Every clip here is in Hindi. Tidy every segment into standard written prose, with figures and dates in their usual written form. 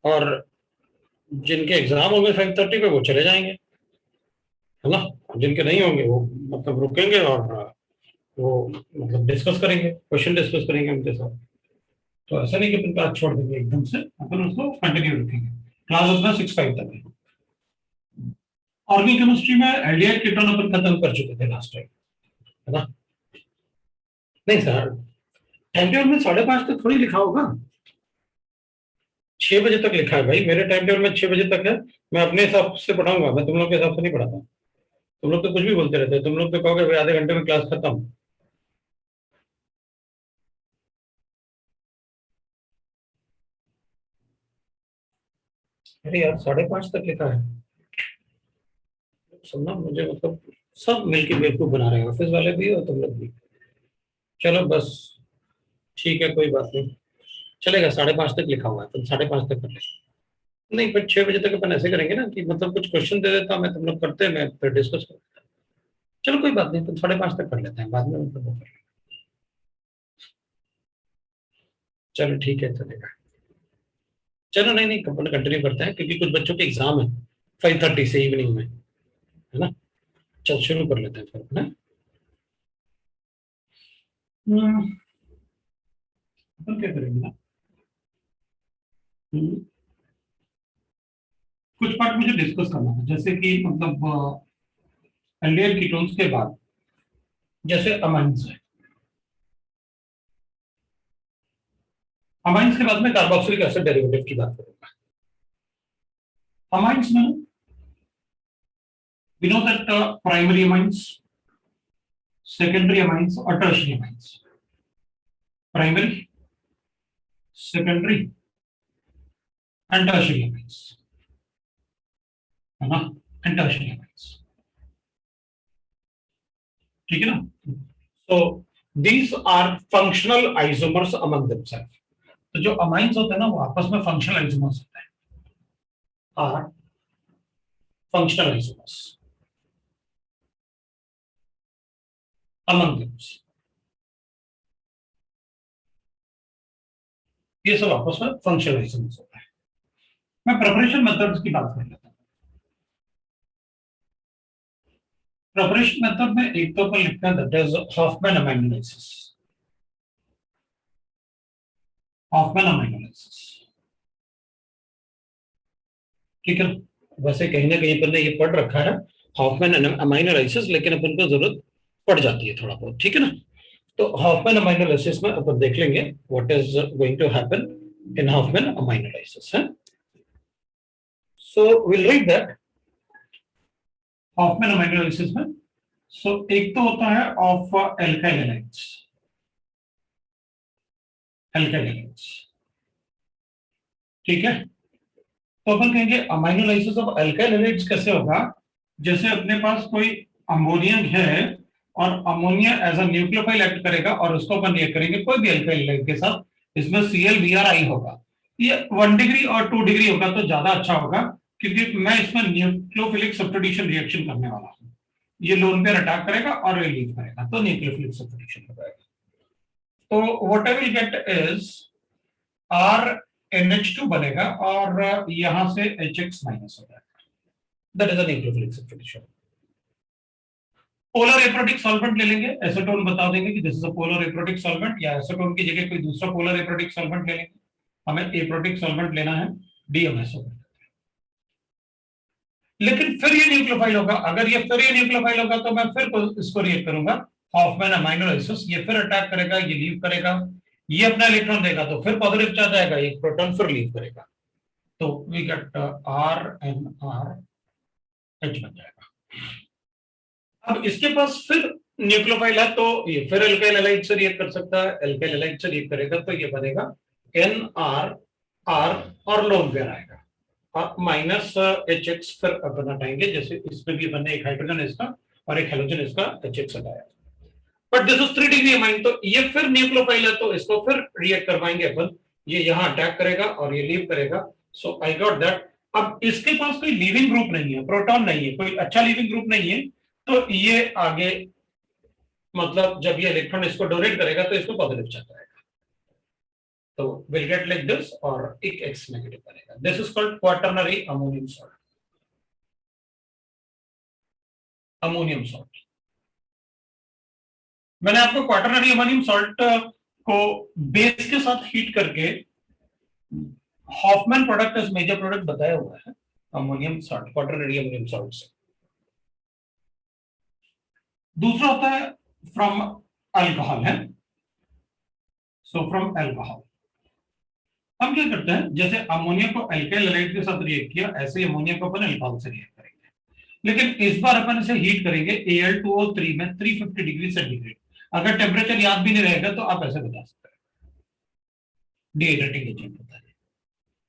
और जिनके एग्जाम होंगे 5:30 पे वो चले जाएंगे, है ना। जिनके नहीं होंगे वो मतलब रुकेंगे और वो मतलब डिस्कस करेंगे, क्वेश्चन डिस्कस करेंगे उनके साथ। तो ऐसा नहीं कि अपन क्लास छोड़ देंगे एकदम से, अपन उसको कंटिन्यू रखेंगे। क्लास अपना 6-5 तक है। ऑर्गेनिक केमिस्ट्री में एल्डिहाइड कीटोन अपन खत्म कर चुके थे लास्ट टाइम, है ना। नहीं सर, टाइम टेबल में 5:30 तक थोड़ी लिखा होगा। 6 बजे तक लिखा है भाई, मेरे टाइम टेबल में 6 बजे तक है। मैं अपने हिसाब से पढ़ाऊंगा, मैं तुम लोग के हिसाब से नहीं पढ़ाता। तुम लोग तो कुछ भी बोलते रहते हो, तुम लोग तो कहोगे भाई आधे घंटे में क्लास खत्म। अरे यार 5:30 तक लिखा है। सुनना मुझे मतलब सब मिलके बेवकूफ बना रहे हैं, ऑफिस वाले भी और तुम लोग भी। चलो बस, ठीक है कोई बात नहीं, चलेगा। 5:30 तक लिखा हुआ है, तुम 5:30 तक कर ले। नहीं फिर 6 बजे तक अपन ऐसे करेंगे ना कि मतलब कुछ क्वेश्चन दे देता मैं, तुम लोग करते, मैं फिर डिस्कस करता। चलो कोई बात नहीं, तुम 5:30 तक कर लेते हैं, बाद में मतलब वो कर लेंगे। चलो ठीक है चलेगा। चलो नहीं नहीं, अपन कंटिन्यू करते हैं क्योंकि कुछ बच्चों के एग्जाम है 5:30 से इवनिंग में, है ना। चल शुरू कर लेते हैं फिर, है ना। अपन क्या करेंगे ना, हम्म, कुछ पार्ट मुझे डिस्कस करना है, जैसे कि मतलब एल्डिहाइड कीटोन्स के बाद जैसे अमाइंस है। अमाइंस के बाद में कार्बोक्सिलिक एसिड डेरिवेटिव की बात करूंगा। अमाइंस में we know that primary amines, secondary amines or tertiary amines. Primary, secondary and tertiary amines, है ना, and tertiary amines, ठीक है ना। So these are functional isomers among themselves. तो जो अमाइंस होते हैं ना वो आपस में फंक्शनल आइसोमर्स होते हैं, are functional isomers among them। ये सब आपस में फंक्शनल आइसोमर्स होता है। मैं प्रिपरेशन मेथड्स की बात कर लेता हूँ। प्रिपरेशन मेथड में एक तो अपन लिखते हैं दैट इज हॉफमैन अमाइनोलाइसिस। हॉफमैन अमाइनोलाइसिस, ठीक है। वैसे कहीं ना कहीं अपन ने ये पढ़ रखा है हॉफमैन अमाइनोलाइसिस, लेकिन अपन को जरूरत पड़ जाती है थोड़ा बहुत, ठीक है ना। तो हॉफमैन अमाइनोलाइसिस में अपन देख लेंगे what is going to happen in Hofmann ammonolysis है। So will read that Hofmann ammonolysis में। सो एक तो होता है of alkyl halides, alkyl halides, ठीक है। तो अपन कहेंगे अमाइनोलाइसिस ऑफ अल्काइल हैलाइड्स कैसे होगा, जैसे अपने पास कोई अमोनियम है और ammonia as a nucleophile act करेगा और उसको अपन रिएक्ट करेंगे कोई भी अल्काइल हैलाइड के साथ, इसमें ClBr होगा। ये 1 डिग्री और 2 डिग्री होगा तो ज्यादा अच्छा होगा, क्योंकि मैं इसमें न्यूक्लियोफिलिक सब्स्टिट्यूशन रिएक्शन करने वाला हूँ। ये लोन पेयर अटैक करेगा और रिलीव करेगा तो न्यूक्लियोफिलिक सब्स्टिट्यूशन हो जाएगा। तो what I will get is R NH2 बनेगा और यहां से HX माइनस हो जाएगा, that is a nucleophilic substitution. Polar aprotic solvent ले लेंगे, एसीटोन बता देंगे कि this is a polar aprotic solvent, या एसीटोन की जगह कोई दूसरा पोलर एप्रोटिक सॉल्वेंट ले लेंगे। हमें एप्रोटिक सॉल्वेंट लेना है DMSO। लेकिन फिर ये न्यूक्लियोफाइल होगा, अगर ये फिर ये न्यूक्लियोफाइल होगा तो मैं फिर इसको रिएक्ट करूंगा हॉफमैन अमाइनोलाइसिस, ये फिर अटैक करेगा, ये लीव करेगा, ये अपना इलेक्ट्रॉन देगा तो फिर पॉजिटिव चार्ज आएगा, एक प्रोटॉन फिर लीव करेगा, तो वी गेट RNR H बन जाएगा। अब इसके पास फिर न्यूक्लियोफाइल है तो ये फिर एल्काइल हैलाइड से रिएक्ट कर सकता है, एल्काइल हैलाइड से रिएक्ट करेगा तो ये बनेगा NR और लोन पेयर आएगा -HX, फिर अपन हटाएंगे, जैसे इसमें भी बनने एक हाइड्रोजन इसका और एक हेलोजन इसका HX हटाया। But this is 3 degree amine, तो ये फिर न्यूक्लियोफाइल है तो इसको फिर रिएक्ट करवाएंगे अपन, ये यहां अटैक करेगा और ये लीव करेगा। So I got that. अब इसके पास कोई लीविंग ग्रुप नहीं है, प्रोटॉन नहीं है, कोई अच्छा लीविंग ग्रुप नहीं है, तो ये आगे मतलब जब ये इलेक्ट्रॉन इसको डोनेट करेगा तो इसको पॉजिटिव चार्ज आएगा। तो विल गेट लाइक दिस और एक X नेगेटिव बनेगा. This is called quaternary ammonium salt. Ammonium salt. मैंने आपको क्वाटरनरी अमोनियम सॉल्ट को बेस के साथ हीट करके Hofmann product as major product बताया हुआ है ammonium salt, quaternary ammonium salt से. दूसरा होता है फ्रॉम अल्कोहल है. सो फ्रॉम अल्कोहल हम क्या करते हैं, जैसे अमोनिया को अल्काइल हैलाइड के साथ रिएक्ट किया, ऐसे ही अमोनिया को अपन अल्कोहल से रिएक्ट करेंगे. लेकिन इस बार अपन इसे हीट करेंगे Al2O3 में 350 डिग्री सेंटीग्रेड. अगर टेम्परेचर याद भी नहीं रहेगा तो आप ऐसे बता सकते हैं, डिहाइड्रेटिंग एजेंट होता है.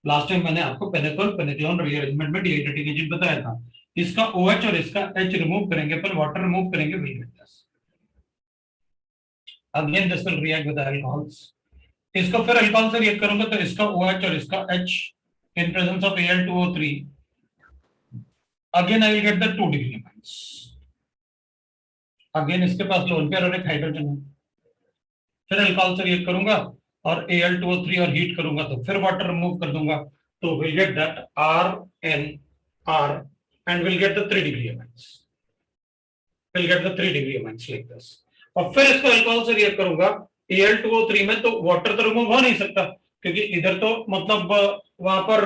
लास्ट टाइम मैंने आपको पेनिकॉल पेनिक्लोन रीअरेंजमेंट में डिहाइड्रेटिंग एजेंट बताया था. इसका OH और इसका H रिमूव करेंगे, अपन वाटर रिमूव करेंगे, will get this. Again this will react with alcohols. इसको फिर अल्कोहल से रिएक्ट करूंगा तो इसका OH और इसका H in presence of Al2O3 again I will get the 2 degree amines. Again इसके पास लोन पेयर और एक हाइड्रोजन है. फिर अल्कोहल से रिएक्ट करूंगा और Al2O3 और हीट करूंगा तो फिर वाटर रिमूव कर दूंगा तो will get that RNR and we'll get the 3 degree amines. We'll get the 3 degree amines like this. और फिर इसको अल्कोहल से रिएक्ट करूंगा Al2O3 में तो वाटर तो रिमूव हो नहीं सकता क्योंकि इधर तो मतलब वहां पर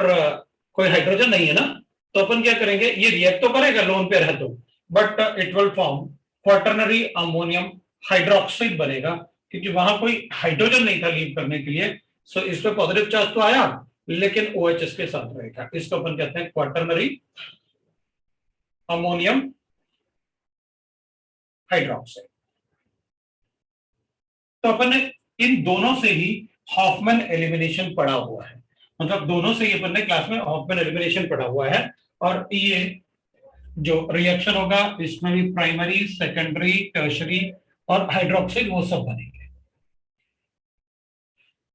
कोई हाइड्रोजन नहीं है ना. तो अपन क्या करेंगे, ये रिएक्ट तो करेगा लोन पेयर है तो, but it will form quaternary ammonium hydroxide बनेगा क्योंकि वहां कोई हाइड्रोजन नहीं था लीव करने के लिए. सो इस पे पॉजिटिव चार्ज तो आया लेकिन OH इसके साथ रहेगा. इसको अपन कहते हैं क्वाटरनरी अमोनियम हाइड्रोक्साइड. तो अपन ने इन दोनों से ही हॉफमैन एलिमिनेशन पढ़ा हुआ है, मतलब दोनों से ही अपन ने क्लास में हॉफमैन एलिमिनेशन पढ़ा हुआ है. और ये जो रिएक्शन होगा इसमें भी प्राइमरी, सेकेंडरी, टर्शरी और हाइड्रोक्साइड वो सब बनेंगे.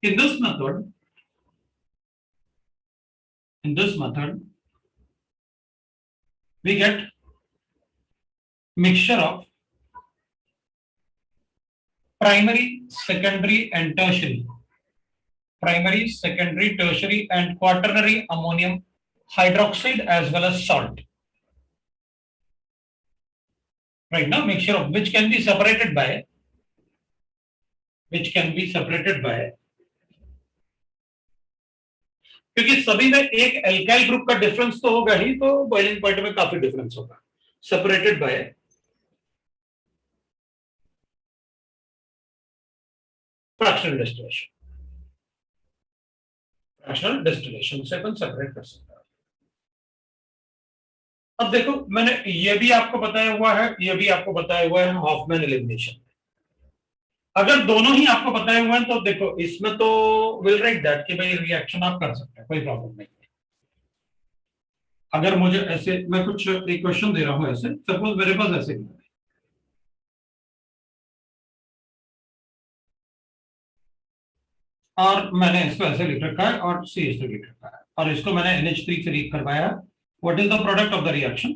In this method we get mixture of primary, secondary and tertiary, primary, secondary, tertiary and quaternary ammonium hydroxide as well as salt. Right now mixture of which can be separated by क्योंकि सभी में एक एल्काइल ग्रुप का डिफरेंस तो होगा ही, तो बॉइलिंग पॉइंट में काफी डिफरेंस होगा. Separated by fractional distillation. Fractional distillation से अपन सेपरेट कर सकते हैं. अब देखो मैंने ये भी आपको बताया हुआ है, ये भी आपको बताया हुआ है हॉफमैन एलिमिनेशन. अगर दोनों ही आपको बताए हुए हैं तो देखो इसमें तो विल राइट दैट कि भाई रिएक्शन आप कर सकते हैं, कोई प्रॉब्लम नहीं है. अगर मुझे ऐसे मैं कुछ एक क्वेश्चन दे रहा हूं ऐसे, सपोज मेरे पास ऐसे और मैंने इसको ऐसे लिख रखा है और CH3 लिख रखा है और इसको मैंने NH3 से रिएक्ट करवाया. What is the product of the reaction?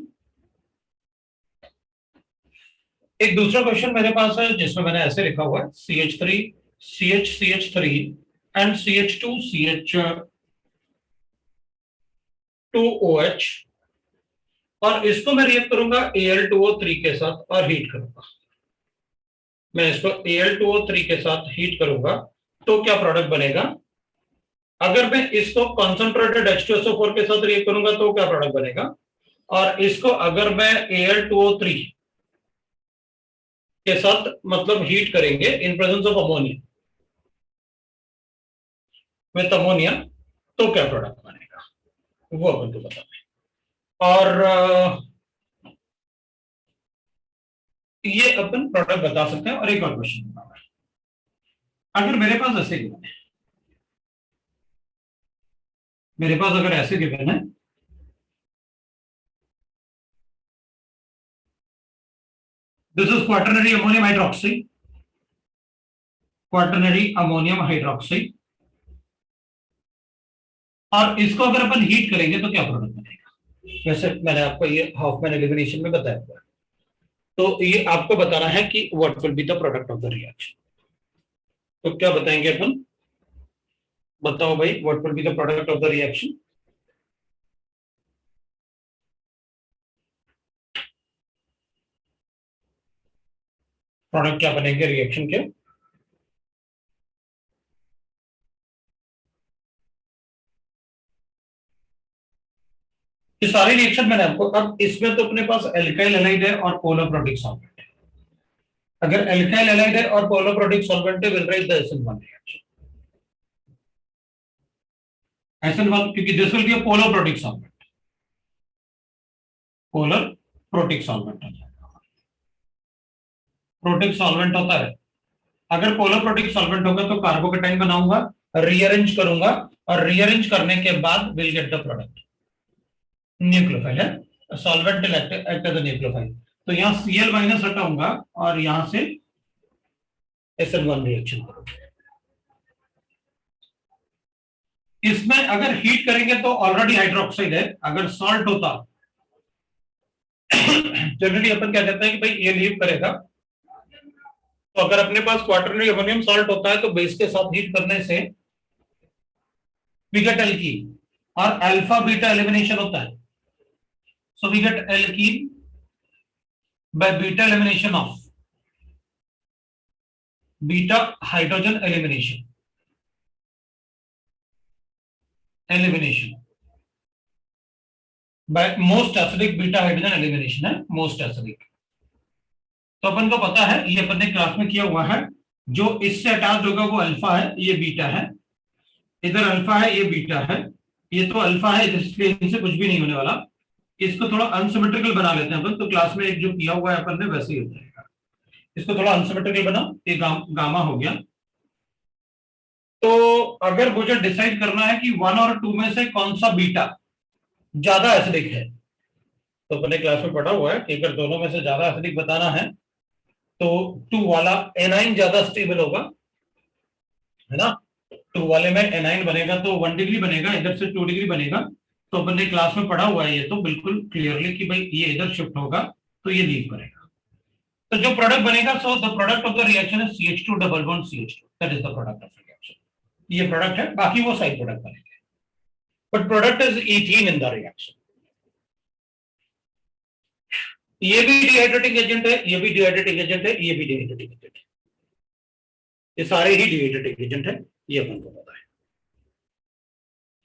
एक दूसरा क्वेश्चन मेरे पास है जिसमें मैंने ऐसे लिखा हुआ है CH3 CH3 and CH2 CH2OH और इसको मैं रिएक्ट करूंगा Al2O3 के साथ और हीट करूंगा. मैं इसको Al2O3 के साथ हीट करूंगा तो क्या प्रोडक्ट बनेगा? अगर मैं इसको कॉन्सेंट्रेटेड H2SO4 के साथ रिएक्ट करूंगा तो क्या प्रोडक्ट बनेगा? और इसको अगर मैं Al2O3 के साथ मतलब हीट करेंगे इन presence of ammonia with ammonia तो क्या प्रोडक्ट बनेगा, वो अपन को बताना है. और ये अपन प्रोडक्ट बता सकते हैं. और एक और क्वेश्चन बताना है, अगर मेरे पास ऐसे गिवन है, मेरे पास अगर ऐसे गिवन है this is quaternary ammonium hydroxide, quaternary ammonium hydroxide और इसको अगर अपन हीट करेंगे तो क्या प्रोडक्ट बनेगा? वैसे मैंने आपको ये हॉफमैन एलिमिनेशन में बताया हुआ है, तो ये आपको बताना है कि what will be the product of the reaction. तो क्या बताएंगे अपन? बताओ भाई, what will be the product of the reaction? Product क्या बनेंगे रिएक्शन के? ये सारे रिएक्शन मैंने आपको, अब इसमें तो अपने पास एल्काइल हैलाइड है और पोलर प्रोटिक सॉल्वेंट है। अगर एल्काइल हैलाइड है और पोलर प्रोटिक सॉल्वेंट है, will write the SN1 reaction. SN1 क्योंकि this will be a polar protic solvent, polar protic solvent हो जाएगा। प्रोटिक सॉल्वेंट होता है, अगर पोलर प्रोटिक सॉल्वेंट होगा तो कार्बोकेटाइन बनाऊंगा, रीअरेंज करूंगा, और रीअरेंज करने के बाद will get the product. Nucleophile है, solvent act as a nucleophile. तो यहां Cl माइनस हटाऊंगा और यहां से SN1 रिएक्शन करूंगा। इसमें अगर हीट करेंगे तो ऑलरेडी हाइड्रोक्साइड है, अगर सॉल्ट होता जनरली अपन क्या कहते हैं कि भाई ये लीव करेगा, तो अगर अपने पास क्वार्टरनरी अमोनियम सॉल्ट होता है तो बेस के साथ हीट करने से वी गेट एल्कीन, और अल्फा बीटा एलिमिनेशन होता है, so we get alkene by beta elimination of beta hydrogen elimination by most acidic beta hydrogen elimination है, मोस्ट एसिडिक। तो अपन को पता है, ये अपन ने क्लास में किया हुआ है, जो इससे अटैच होगा वो अल्फा है, ये बीटा है, इधर अल्फा है, ये बीटा है, ये तो अल्फा है, इसलिए इनसे कुछ भी नहीं होने वाला। इसको थोड़ा अनसिमेट्रिकल बना लेते हैं अपन, तो क्लास में एक जो किया हुआ है अपन ने वैसे ही हो जाएगा। इसको थोड़ा अनसिमेट्रिकल बनाओ, ये गामा हो गया। तो अगर मुझे डिसाइड करना है कि 1 और 2 में से कौन सा बीटा ज्यादा एसिडिक है, तो अपने क्लास में पढ़ा हुआ है कि अगर दोनों में से ज्यादा एसिडिक बताना है तो 2 वाला एनाइन ज्यादा स्टेबल होगा, है ना। 2 वाले में एनाइन बनेगा तो 1 डिग्री बनेगा, इधर से 2 डिग्री बनेगा। तो अपन ने क्लास में पढ़ा हुआ है ये तो बिल्कुल क्लियरली कि भाई ये इधर शिफ्ट होगा तो ये लीव करेगा। तो जो प्रोडक्ट बनेगा, so the product of the reaction is CH2 double bond CH2, that is the product of reaction. ये प्रोडक्ट है, बाकी वो साइड प्रोडक्ट बनेंगे, but product is ethene in the reaction. ये भी डिहाइड्रेटिंग एजेंट है, ये भी डिहाइड्रेटिंग एजेंट है, ये भी डिहाइड्रेटिंग एजेंट है, ये सारे ही डिहाइड्रेटिंग एजेंट है, ये अपन को पता है,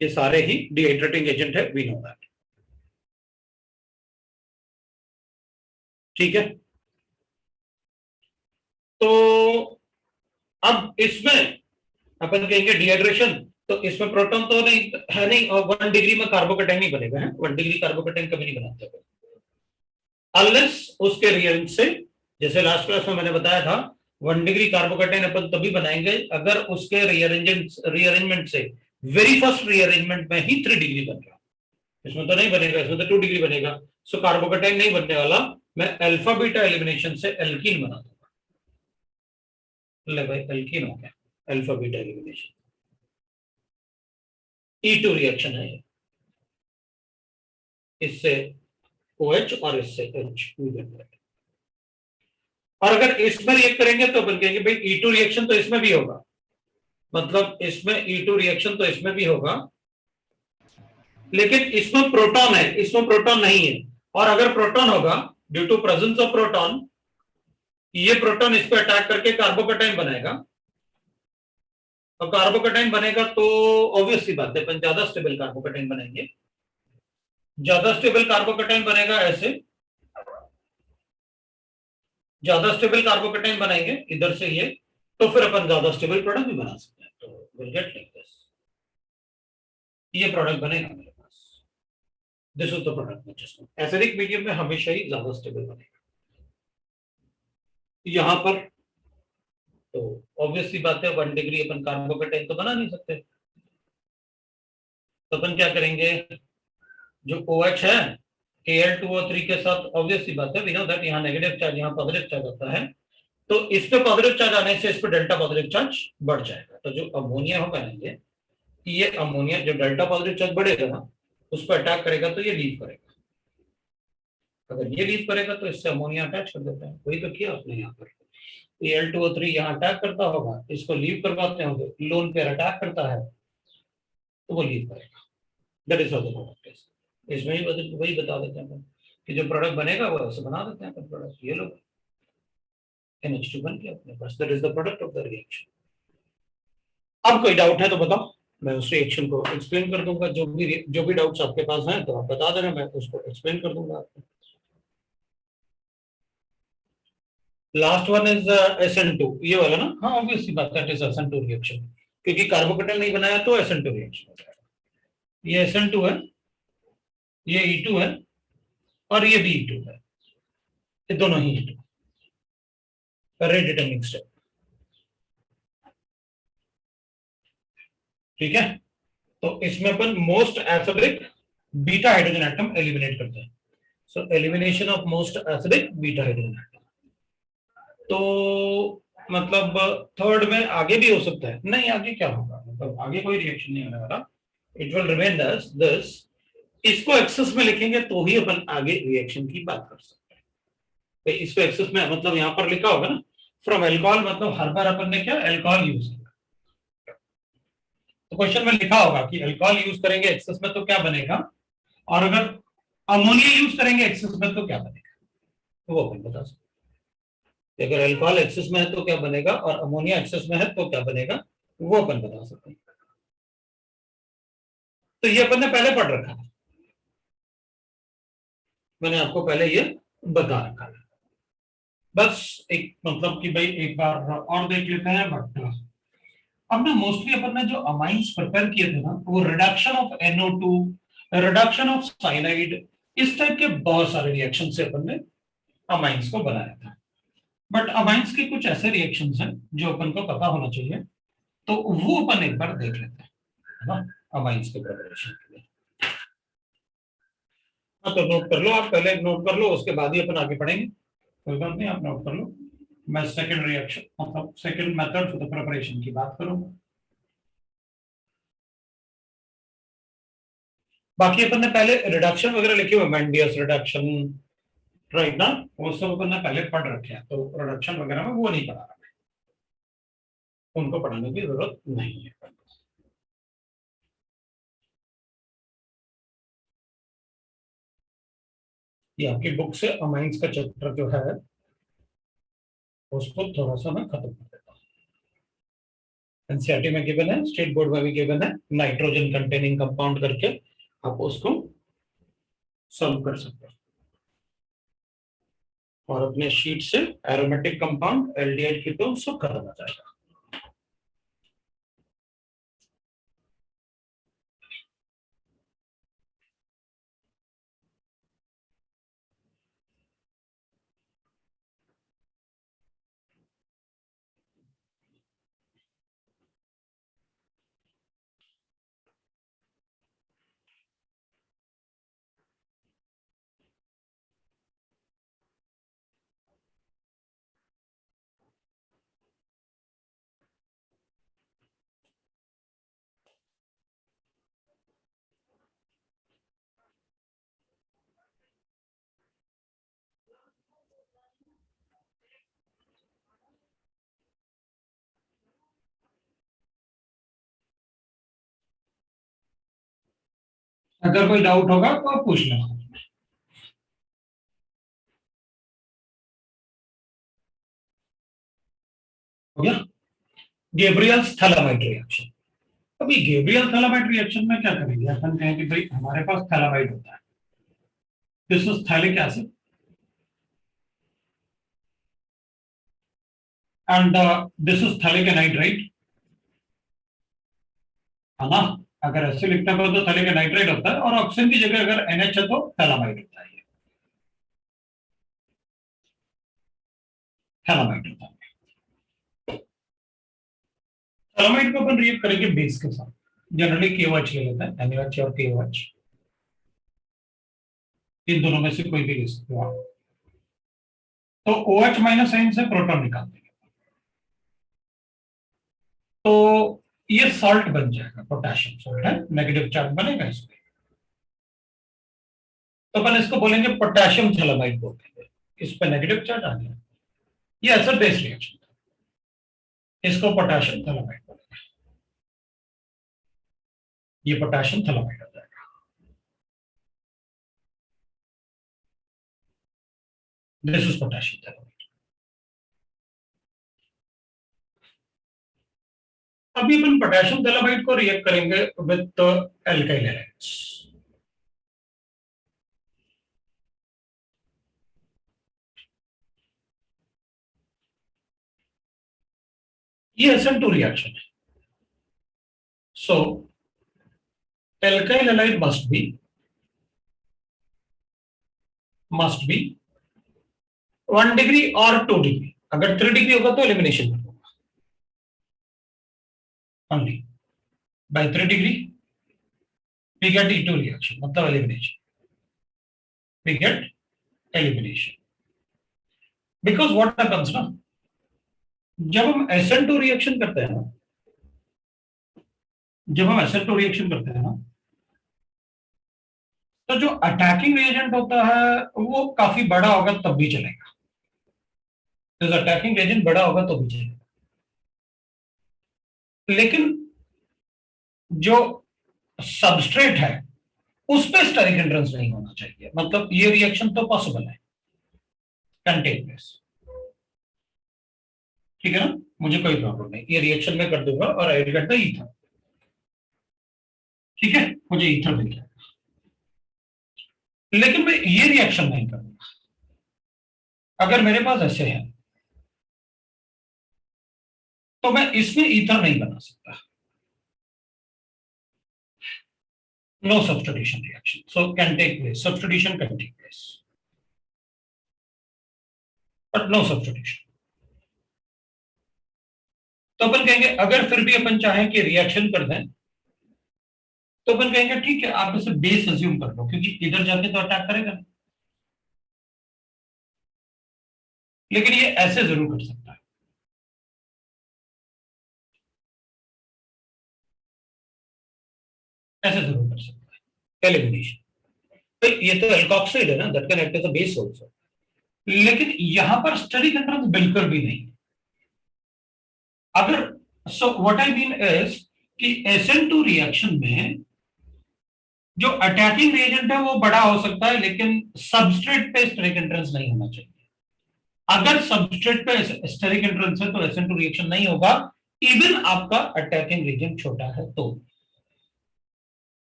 ये सारे ही डिहाइड्रेटिंग एजेंट है, वी नो दैट। ठीक है, तो अब इसमें अपन कहेंगे डिहाइड्रेशन, तो इसमें प्रोटॉन तो नहीं है नहीं, और 1 डिग्री में कार्बोकेटाइन नहीं बनेगा, है 1 डिग्री कार्बोकेटाइन कभी नहीं बनाते अनलेस उसके रिएजेंट से, जैसे लास्ट क्लास में मैंने बताया था 1 डिग्री कार्बोकेटाइन अपन तभी बनाएंगे अगर उसके रीअरेंजमेंट से वेरी फर्स्ट रीअरेंजमेंट में ही 3 डिग्री बन गया। इसमें तो नहीं बनेगा, इसमें तो 2 डिग्री बनेगा, सो कार्बोकेटाइन नहीं बनने वाला, मैं अल्फा बीटा एलिमिनेशन से एल्कीन बना दूंगा। ले भाई एल्कीन हो गया, alpha beta elimination, E2 reaction है, इससे OH और इससे H। और अगर इसमें रिएक्ट करेंगे तो अपन कहेंगे भाई E2 रिएक्शन तो इसमें भी होगा, मतलब इसमें E2 रिएक्शन तो इसमें भी होगा, लेकिन इसमें प्रोटॉन है, इसमें प्रोटॉन नहीं है। और अगर प्रोटॉन होगा, due to presence of proton, ये प्रोटॉन इस पर अटैक करके कार्बोकेटाइन बनाएगा, और कार्बोकेटाइन बनेगा तो ऑब्वियस सी बात है अपन ज्यादा स्टेबल कार्बोकेटाइन बनाएंगे, ज्यादा स्टेबल कार्बोकेटाइन बनेगा ऐसे, ज्यादा स्टेबल कार्बोकेटाइन बनाएंगे इधर से ये, तो फिर अपन ज्यादा स्टेबल प्रोडक्ट भी बना सकते हैं। तो विल गेट लाइक दिस, ये प्रोडक्ट बनेगा मेरे पास, this is the product. Acidic medium में हमेशा ही ज्यादा स्टेबल बनेगा। यहां पर तो ऑब्वियस सी बात है 1 डिग्री अपन कार्बोकेटाइन तो बना नहीं सकते, तो अपन क्या करेंगे, जो OH है Al2O3 के साथ, ऑब्वियस सी बात है वी नो दैट यहाँ नेगेटिव चार्ज, यहाँ पॉजिटिव चार्ज आता है, तो इस पे पॉजिटिव चार्ज आने से इस पे डेल्टा पॉजिटिव चार्ज बढ़ जाएगा। तो जो अमोनिया होगा ना, ये अमोनिया जो डेल्टा पॉजिटिव चार्ज बढ़ेगा ना, उस पर अटैक करेगा तो ये लीव करेगा, अगर ये लीव करेगा तो इससे अमोनिया अटैच कर देता है, वही तो किया आपने यहाँ पर। Al2O3 यहाँ अटैक करता होगा, इसको लीव करवाते होंगे, लोन पेयर अटैक करता है, तो वो लीव करेगा। That is how the product is. इसमें ही वही बता देते हैं कि जो प्रोडक्ट बनेगा वो ऐसे बना देते हैं प्रोडक्ट। ये लोग NH2 बन गया अपने पास। That is the product of the reaction. अब कोई डाउट है तो बताओ, मैं उस रिएक्शन को एक्सप्लेन कर दूंगा। जो भी डाउट्स आपके पास हैं तो आप बता देना, मैं उसको एक्सप्लेन कर दूंगा आपको। लास्ट वन इज SN2, ये वाला ना। हाँ ऑब्वियसली बात है, इट इज SN2 रिएक्शन, क्योंकि कार्बोकेटल नहीं बनाया तो SN2 रिएक्शन हो जाएगा। ये SN2 है, ये E2 है, और ये भी E2 है। ये दोनों ही E2 रेट डिटरमिनिंग स्टेप। ठीक है, तो इसमें अपन most acidic beta hydrogen atom eliminate करते हैं। So elimination of most acidic beta hydrogen atom. तो मतलब थर्ड में आगे भी हो सकता है। नहीं, आगे क्या होगा, मतलब आगे कोई रिएक्शन नहीं होने वाला। It will remain this. इसको एक्सेस में लिखेंगे तो ही अपन आगे रिएक्शन की बात कर सकते हैं। तो इसको एक्सेस में मतलब यहां पर लिखा होगा ना, फ्रॉम एल्कोहल, मतलब हर बार अपन ने क्या एल्कोहल यूज किया। तो क्वेश्चन में लिखा होगा कि एल्कोहल यूज करेंगे एक्सेस में तो क्या बनेगा, और अगर अमोनिया यूज करेंगे एक्सेस में तो क्या बनेगा, तो वो अपन बता सकते हैं। अगर एल्कोहल एक्सेस में है तो क्या बनेगा, और अमोनिया एक्सेस में है तो क्या बनेगा, वो अपन बता सकते हैं। तो ये अपन ने पहले पढ़ रखा है, मैंने आपको पहले ये बता रखा है। बस एक मतलब कि भाई एक बार और देख लेते हैं। बट अब ना मोस्टली अपन ने जो अमाइंस प्रिपेयर किए थे ना, वो reduction of NO2, reduction of cyanide, इस टाइप के बहुत सारे रिएक्शन से अपन ने अमाइंस को बनाया था। बट अमाइंस के कुछ ऐसे रिएक्शंस हैं जो अपन को पता होना चाहिए, तो वो अपन एक बार देख लेते हैं, है ना, अमाइंस के प्रिपरेशन के लिए। हाँ तो नोट कर लो, आप पहले नोट कर लो, उसके बाद ही अपन आगे पढ़ेंगे। कोई बात नहीं, आप नोट कर लो। मैं सेकंड रिएक्शन मतलब second method for the preparation की बात करूंगा। बाकी अपन ने पहले रिडक्शन वगैरह लिखे हुए, मेंडियस रिडक्शन, राइट ना, वो सब अपन ने पहले पढ़ रखे हैं, तो रिडक्शन वगैरह में वो नहीं पढ़ा रहा, उनको पढ़ाने की जरूरत नहीं है। ये आपकी बुक से अमाइंस का चैप्टर जो है उसको थोड़ा सा मैं खत्म कर देता हूँ। एनसीईआरटी में गिवन है, स्टेट बोर्ड में भी गिवन है, नाइट्रोजन कंटेनिंग कंपाउंड करके आप उसको सॉल्व कर सकते हो। और अपने शीट से एरोमेटिक कंपाउंड एल्डिहाइड कीटोन सब खत्म हो जाएगा। अगर कोई डाउट होगा तो आप पूछ लेना। हो गया। गेब्रियल्स थैलामाइड रिएक्शन। अभी गेब्रियल थैलामाइड रिएक्शन में क्या करेंगे, अपन कहें कि भाई हमारे पास थैलामाइड होता है, this is phthalic acid, and this is phthalic anhydride, है ना। अगर ऐसे लिखते हैं तो थैलिक एनाइड्राइड होता है, और ऑक्सीजन की जगह अगर NH है तो थैलामाइड होता है, थैलामाइड होता है। थैलामाइड को अपन रिएक्ट करेंगे बेस के साथ, जनरली KOH ले लेते हैं, NaOH और KOH, इन दोनों में से कोई भी ले सकते हो आप। तो OH माइनस साइन से प्रोटॉन निकाल देंगे, तो ये सॉल्ट बन जाएगा, पोटेशियम सॉल्ट है, नेगेटिव चार्ज बनेगा इसमें, तो अपन इसको बोलेंगे पोटेशियम थैलामाइड बोलते हैं। इस पे नेगेटिव चार्ज आ गया, ये एसिड बेस रिएक्शन था, इसको पोटेशियम थैलामाइड बोलेंगे। ये पोटेशियम थैलामाइड हो जाएगा। This is potassium phthalimide. अभी अपन पोटेशियम थैलामाइड को रिएक्ट करेंगे विद एल्काइल हैलाइड्स। ये SN2 रिएक्शन है। सो alkyl halide must be 1 degree और 2 डिग्री। अगर 3 डिग्री होगा तो एलिमिनेशन कर दूंगा only by 3 degree we get E2 reaction, मतलब elimination, we get elimination. Because what happens ना, जब हम SN2 रिएक्शन करते हैं ना, जब हम SN2 रिएक्शन करते हैं ना, तो जो अटैकिंग रिएजेंट होता है वो काफी बड़ा होगा तब भी चलेगा। तो अटैकिंग रिएजेंट बड़ा होगा तो भी चलेगा, लेकिन जो सबस्ट्रेट है उस पर स्टेरिक एंट्रेंस नहीं होना चाहिए। मतलब ये रिएक्शन तो पॉसिबल है, कैन टेक प्लेस, ठीक है ना, मुझे कोई प्रॉब्लम नहीं, ये रिएक्शन में कर दूंगा और आई विल गेट द ईथर। ठीक है, मुझे ईथर मिल जाएगा, लेकिन मैं ये रिएक्शन नहीं करूंगा। अगर मेरे पास ऐसे है तो मैं इसमें ईथर नहीं बना सकता। No substitution reaction, so can take place, substitution can take place but no substitution. तो अपन कहेंगे अगर फिर भी अपन चाहें कि रिएक्शन कर दें तो अपन कहेंगे ठीक है, आप इसे बेस अज्यूम कर लो, क्योंकि इधर जाके तो अटैक करेगा नहीं। लेकिन ये ऐसे जरूर कर सकता है, ऐसे जरूर कर सकता है, एलिमिनेशन। तो ये तो एल्कोक्साइड है ना, that can act as a base also, लेकिन यहां पर स्टेरिक एंट्रेंस बिल्कुल भी नहीं। अगर so what I mean is कि SN2 रिएक्शन में जो अटैकिंग रिएजेंट है वो बड़ा हो सकता है, लेकिन सबस्ट्रेट पे स्टेरिक एंट्रेंस नहीं होना चाहिए। अगर सबस्ट्रेट पे स्टेरिक एंट्रेंस है तो SN2 रिएक्शन नहीं होगा, इवन आपका अटैकिंग रिएजेंट छोटा है तो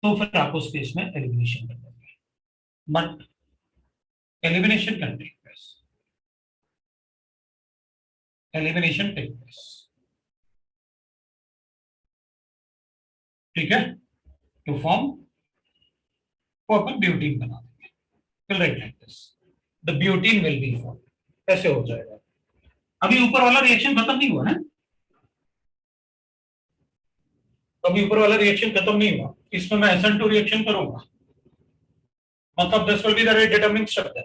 फिर आप उस केस में एलिमिनेशन कर देंगे। But elimination can take place, elimination take place, ठीक है, टू फॉर्म वो अपन ब्यूटीन बना देंगे, will write like this, the butene will be form, ऐसे हो जाएगा। अभी ऊपर वाला रिएक्शन खत्म नहीं हुआ है, अभी ऊपर वाला रिएक्शन खत्म नहीं हुआ, इसमें मैं SN2 रिएक्शन करूंगा, मतलब this will be the rate determining structure.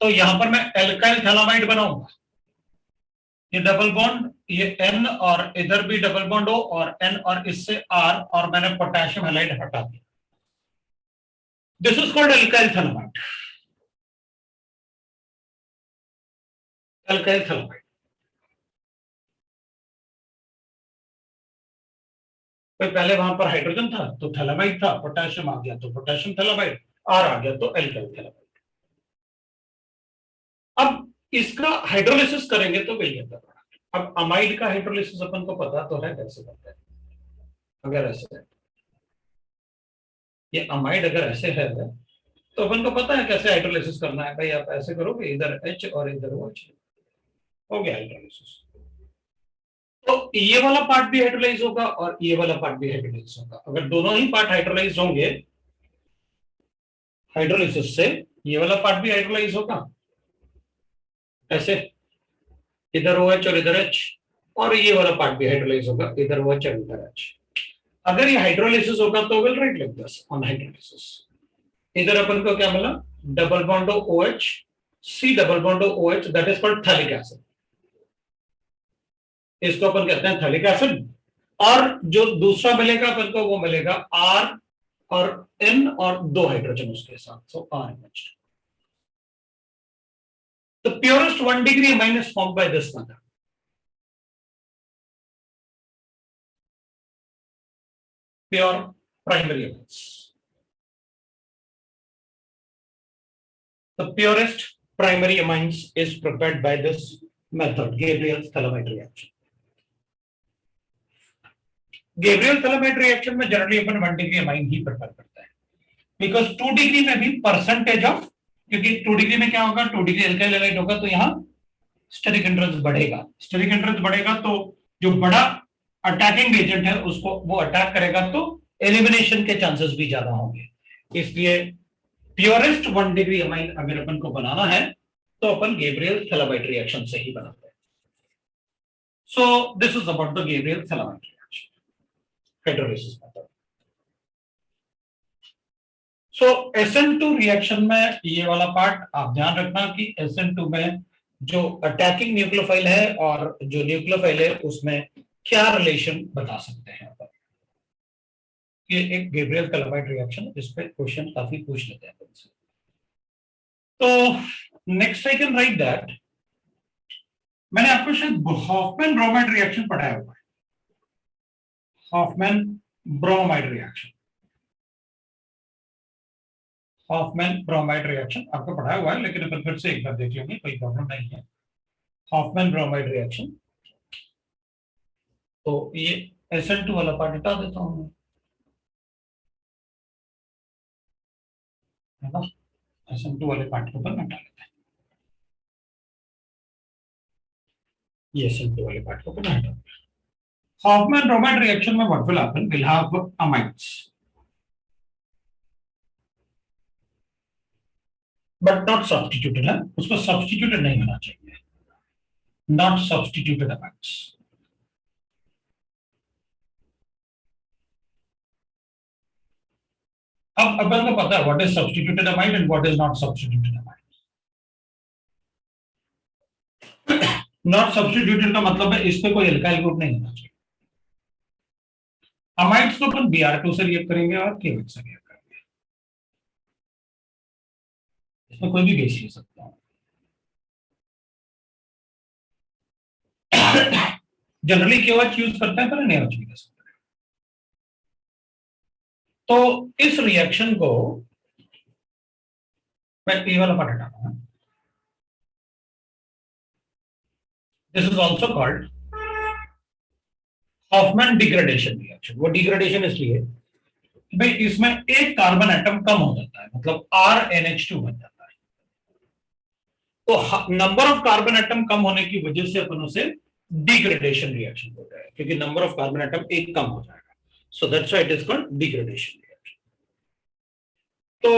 तो यहां पर मैं एल्काइल थैलामाइड बनाऊंगा, ये डबल बॉन्ड, ये N और इधर भी डबल बॉन्ड हो और N और इससे R, और मैंने पोटेशियम हैलाइड हटा दिया। This is called alkyl phthalimide, alkyl phthalimide. भाई पहले वहां पर हाइड्रोजन था तो थैलामाइड था, पोटेशियम आ गया तो पोटेशियम थैलामाइड, R आ गया तो एल्काइल थैलामाइड। अब इसका हाइड्रोलिसिस करेंगे तो वही आता है। अब अमाइड का हाइड्रोलिसिस अपन को पता तो है कैसे करते हैं। अगर ऐसे है, ये अमाइड अगर ऐसे है तो अपन को पता है कैसे हाइड्रोलिसिस करना है। भाई आप ऐसे करोगे, इधर H और इधर OH, हो गया हाइड्रोलिसिस। तो ये वाला पार्ट भी हाइड्रोलाइज होगा और ये वाला पार्ट भी हाइड्रोलाइज होगा। अगर दोनों ही पार्ट हाइड्रोलाइज होंगे हाइड्रोलिसिस से, ये वाला पार्ट भी हाइड्रोलाइज होगा ऐसे, इधर OH और इधर H, और ये वाला पार्ट भी हाइड्रोलाइज होगा, इधर OH और इधर H। अगर ये हाइड्रोलिसिस होगा तो will write like this on hydrolysis. इधर अपन को क्या मिला, double bond OH, C double bond OH, that is called phthalic acid. इसको अपन कहते हैं थैलिक एसिड। और जो दूसरा मिलेगा अपन को वो मिलेगा R और N और 2 हाइड्रोजन उसके साथ, सो RNH। The purest 1 degree amine is formed by this method. Pure primary amines. The purest primary amines is prepared by this method, Gabriel-Thallamide reaction. Gabriel-Thallamide reaction में जनरली अपन 1 डिग्री अमाइन ही प्रिपेयर करते हैं, बिकॉज 2 डिग्री में भी परसेंटेज ऑफ, क्योंकि 2 डिग्री में क्या होगा, 2 डिग्री एल्काइल हैलाइड होगा तो यहाँ स्टेरिक हिंड्रेंस बढ़ेगा। स्टेरिक हिंड्रेंस बढ़ेगा तो जो बड़ा अटैकिंग एजेंट है उसको वो अटैक करेगा, तो एलिमिनेशन के चांसेस भी ज्यादा होंगे। इसलिए प्योरेस्ट 1 डिग्री अमाइन अगर अपन को बनाना है तो अपन Gabriel-Thallamide रिएक्शन से ही बनाते हैं। सो this is about the Gabriel-Thallamide reaction, hydrolysis method. So SN2 reaction में ये वाला पार्ट आप ध्यान रखना कि SN2 में जो अटैकिंग न्यूक्लियोफाइल है और जो न्यूक्लियोफाइल है उसमें क्या रिलेशन बता सकते हैं अपन। ये एक Gabriel-Thallamide रिएक्शन, इस पे क्वेश्चन काफी पूछ लेते हैं तुमसे। तो next I can write that, मैंने आपको शायद हॉफमैन ब्रोमाइड रिएक्शन पढ़ाया हुआ है, Hoffmann bromide reaction. Hoffmann bromide reaction आपको पढ़ाया हुआ है, लेकिन अपन फिर से एक बार देख लेंगे, कोई प्रॉब्लम नहीं है। हॉफमैन ब्रोमाइड रिएक्शन, तो ये SN2 वाला पार्ट हटा देता हूं मैं, है ना। SN2 वाले पार्ट को अपन हटा लेते हैं, ये SN2 वाले पार्ट को अपन हटा देते हैं। हॉफमैन ब्रोमाइड रिएक्शन में what will happen, will have amides, but not substituted है, उसको सब्स्टिट्यूटेड नहीं होना चाहिए, नॉट सब्स्टिट्यूटेड अमाइड्स। अब अपन को पता है what is substituted amide and what is not substituted amide. Not substituted का मतलब है इस पे कोई एल्काइल ग्रुप नहीं होना चाहिए। अमाइड्स को अपन Br2 से रिएक्ट करेंगे और KOH से रिएक्ट करेंगे, इसमें कोई भी बेस ले सकता है। जनरली KOH यूज करते हैं, पर NaOH भी कर सकते हैं। तो इस रिएक्शन को मैं P वाला पार्ट हटा रहा हूं। This is also called Hofmann degradation reaction. वो डिग्रेडेशन इसलिए भाई इसमें एक कार्बन एटम कम हो जाता है, मतलब RNH2 बन जाता है। तो नंबर ऑफ कार्बन एटम कम होने की वजह से अपन उसे डिग्रेडेशन रिएक्शन बोलते हैं, क्योंकि नंबर ऑफ कार्बन एटम एक कम हो जाएगा। So that's why it is called degradation reaction. तो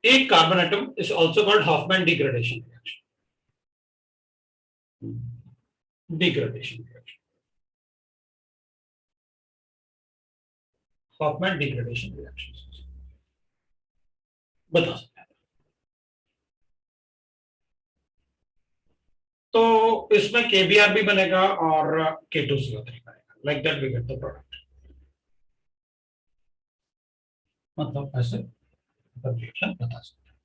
एक carbon atom is also called Hofmann degradation reaction. Degradation reaction, Hofmann degradation reaction बता सकते हैं। तो इसमें KBr भी बनेगा और K2CO3 बनेगा, like that we get the product. मतलब ऐसे रिएक्शन बता सकते हैं।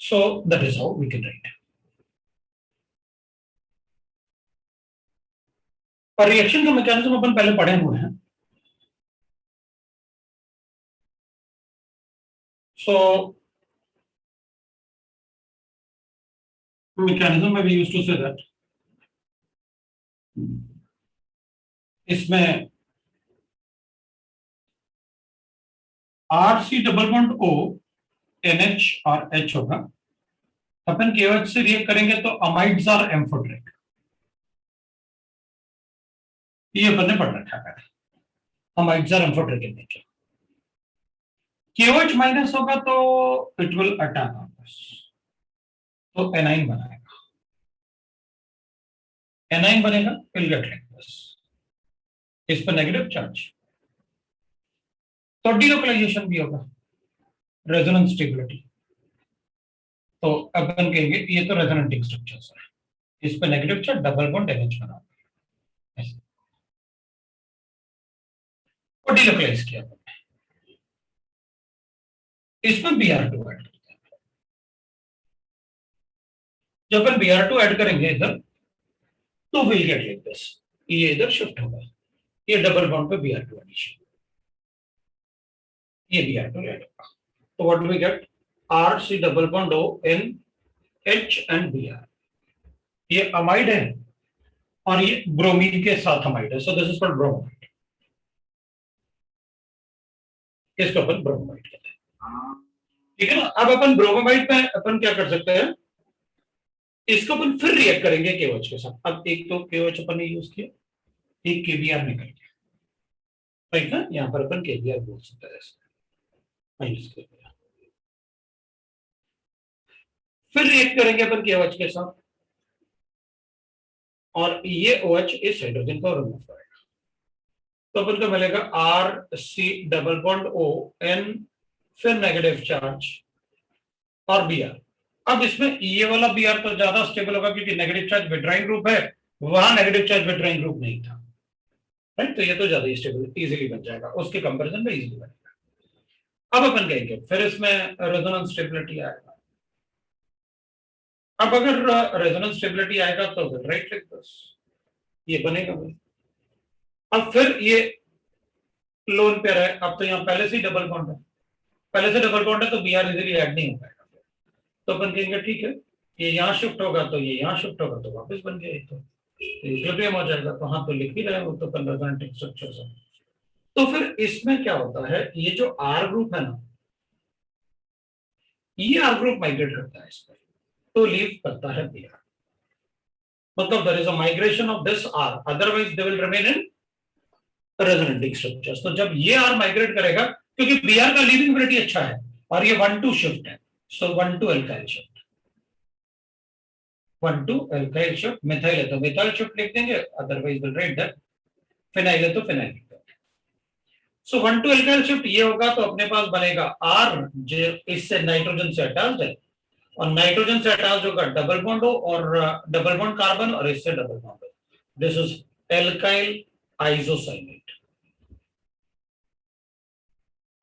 So that is how we can write. और रिएक्शन का मैकेनिज्म अपन पहले पढ़े हुए हैं। सो मैकेनिज्म में we used to say that इसमें RC double bond O NH और H होगा। अपन KOH से रिएक्ट करेंगे तो अमाइड्स आर एम्फोटेरिक, ये अपन ने पढ़ रखा है। Amides are amphoteric in nature. KOH minus होगा तो इट विल अटैक ऑन, तो एनाइन बनाएगा, एनाइन बनेगा, विल गेट लाइक दिस, इस पर नेगेटिव चार्ज। तो डीलोकलाइजेशन भी होगा, रेजोनेंस स्टेबिलिटी। तो अपन कहेंगे ये तो रेजोनेंटिंग स्ट्रक्चर्स है, इस पर negative charge, double bond NH बना, और डीलोकलाइज किया। इसमें Br2 ऐड करते हैं। जब अपन Br2 ऐड करेंगे इधर तो विल गेट लाइक दिस, ये इधर शिफ्ट होगा, ये डबल बॉन्ड पे Br2 एडिशन, ये Br2 रहेगा। तो what do we get, RC double bond O in H and Br, ये अमाइड है और ये ब्रोमीन के साथ अमाइड है, so this is called bromide, इसको अपन ब्रोमाइड कहते हैं। ठीक है ना। अब अपन ब्रोमाइड पे अपन क्या कर सकते हैं, इसको अपन फिर रिएक्ट करेंगे KOH के साथ। अब एक तो KOH अपन ने यूज किया, एक KBr निकल गया, ठीक है, यहां पर अपन KBr बोल सकते हैं, फिर रिएक्ट करेंगे अपन KOH के साथ और ये OH इस हाइड्रोजन को रिमूव करेगा, तो अपन को मिलेगा RC double bond O N, फिर नेगेटिव चार्ज और Br। अब इसमें ये वाला Br तो ज्यादा स्टेबल होगा क्योंकि नेगेटिव चार्ज विड्रॉइंग ग्रुप है, वहां नेगेटिव चार्ज विड्रॉइंग ग्रुप नहीं था, राइट, तो ये तो ज्यादा स्टेबल इजीली बन जाएगा, उसके कंपैरिजन में इजीली बनेगा। अब अपन कहेंगे फिर इसमें रेजोनेंस स्टेबिलिटी आएगा। अब अगर रेजोनेंस स्टेबिलिटी आएगा तो राइट क्लिक बस ये बनेगा भाई। अब फिर ये लोन पेयर है, अब तो यहाँ पहले से ही डबल बॉन्ड है, पहले से डबल बॉन्ड है तो Br इजीली ऐड नहीं हो पाएगा, तो अपन कहेंगे ठीक है, ये यहाँ शिफ्ट होगा तो ये यहाँ शिफ्ट होगा तो वापस बन गया, तो इक्विलिब्रियम हो जाएगा। तो हाँ, तो लिख ही रहे हो तो रेजोनेंट स्ट्रक्चर से। तो फिर इसमें क्या होता है, ये जो R ग्रुप है ना, ये R ग्रुप माइग्रेट करता है इस पर, तो लीव करता है Br, मतलब there is a migration of this R, otherwise they will remain in resonating structures. तो जब ये R माइग्रेट करेगा, क्योंकि Br का लीविंग अच्छा है और ये 1-2 शिफ्ट है, सो 1-2 alkyl shift, 1-2 alkyl shift, methyl है तो मिथाइल शिफ्ट लिख देंगे, otherwise will write that, phenyl है तो फिनाइल लिख देंगे। सो 1-2 एल्काइल शिफ्ट ये होगा, तो अपने पास बनेगा R जो इससे नाइट्रोजन से अटैच्ड है, और नाइट्रोजन से अटैच होगा डबल बॉन्ड हो और डबल बॉन्ड कार्बन, और इससे डबल बॉन्ड हो, दिस इज एल्काइल आइसोसाइनेट,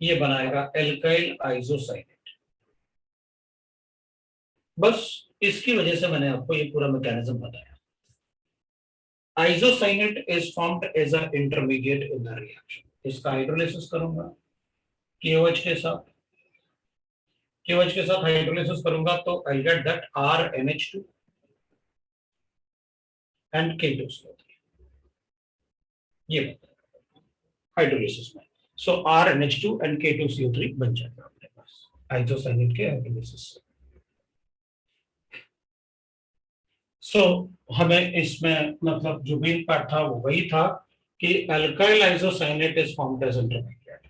ये बनाएगा एल्काइल आइसोसाइनेट। बस इसकी वजह से मैंने आपको ये पूरा मैकेनिज्म बताया। Isocyanate is formed as a intermediate in the reaction, इसका हाइड्रोलिसिस करूंगा KOH के साथ, KOH के साथ हाइड्रोलिसिस करूंगा तो I get that RNH2 and K2CO3, ये हाइड्रोलिसिस में, सो RNH2 एंड K2CO3 बन जाएगा अपने पास आइसोसाइनेट के हाइड्रोलिसिस से। सो हमें इसमें मतलब जो मेन पार्ट था वो वही था कि alkyl isocyanate is formed as intermediate,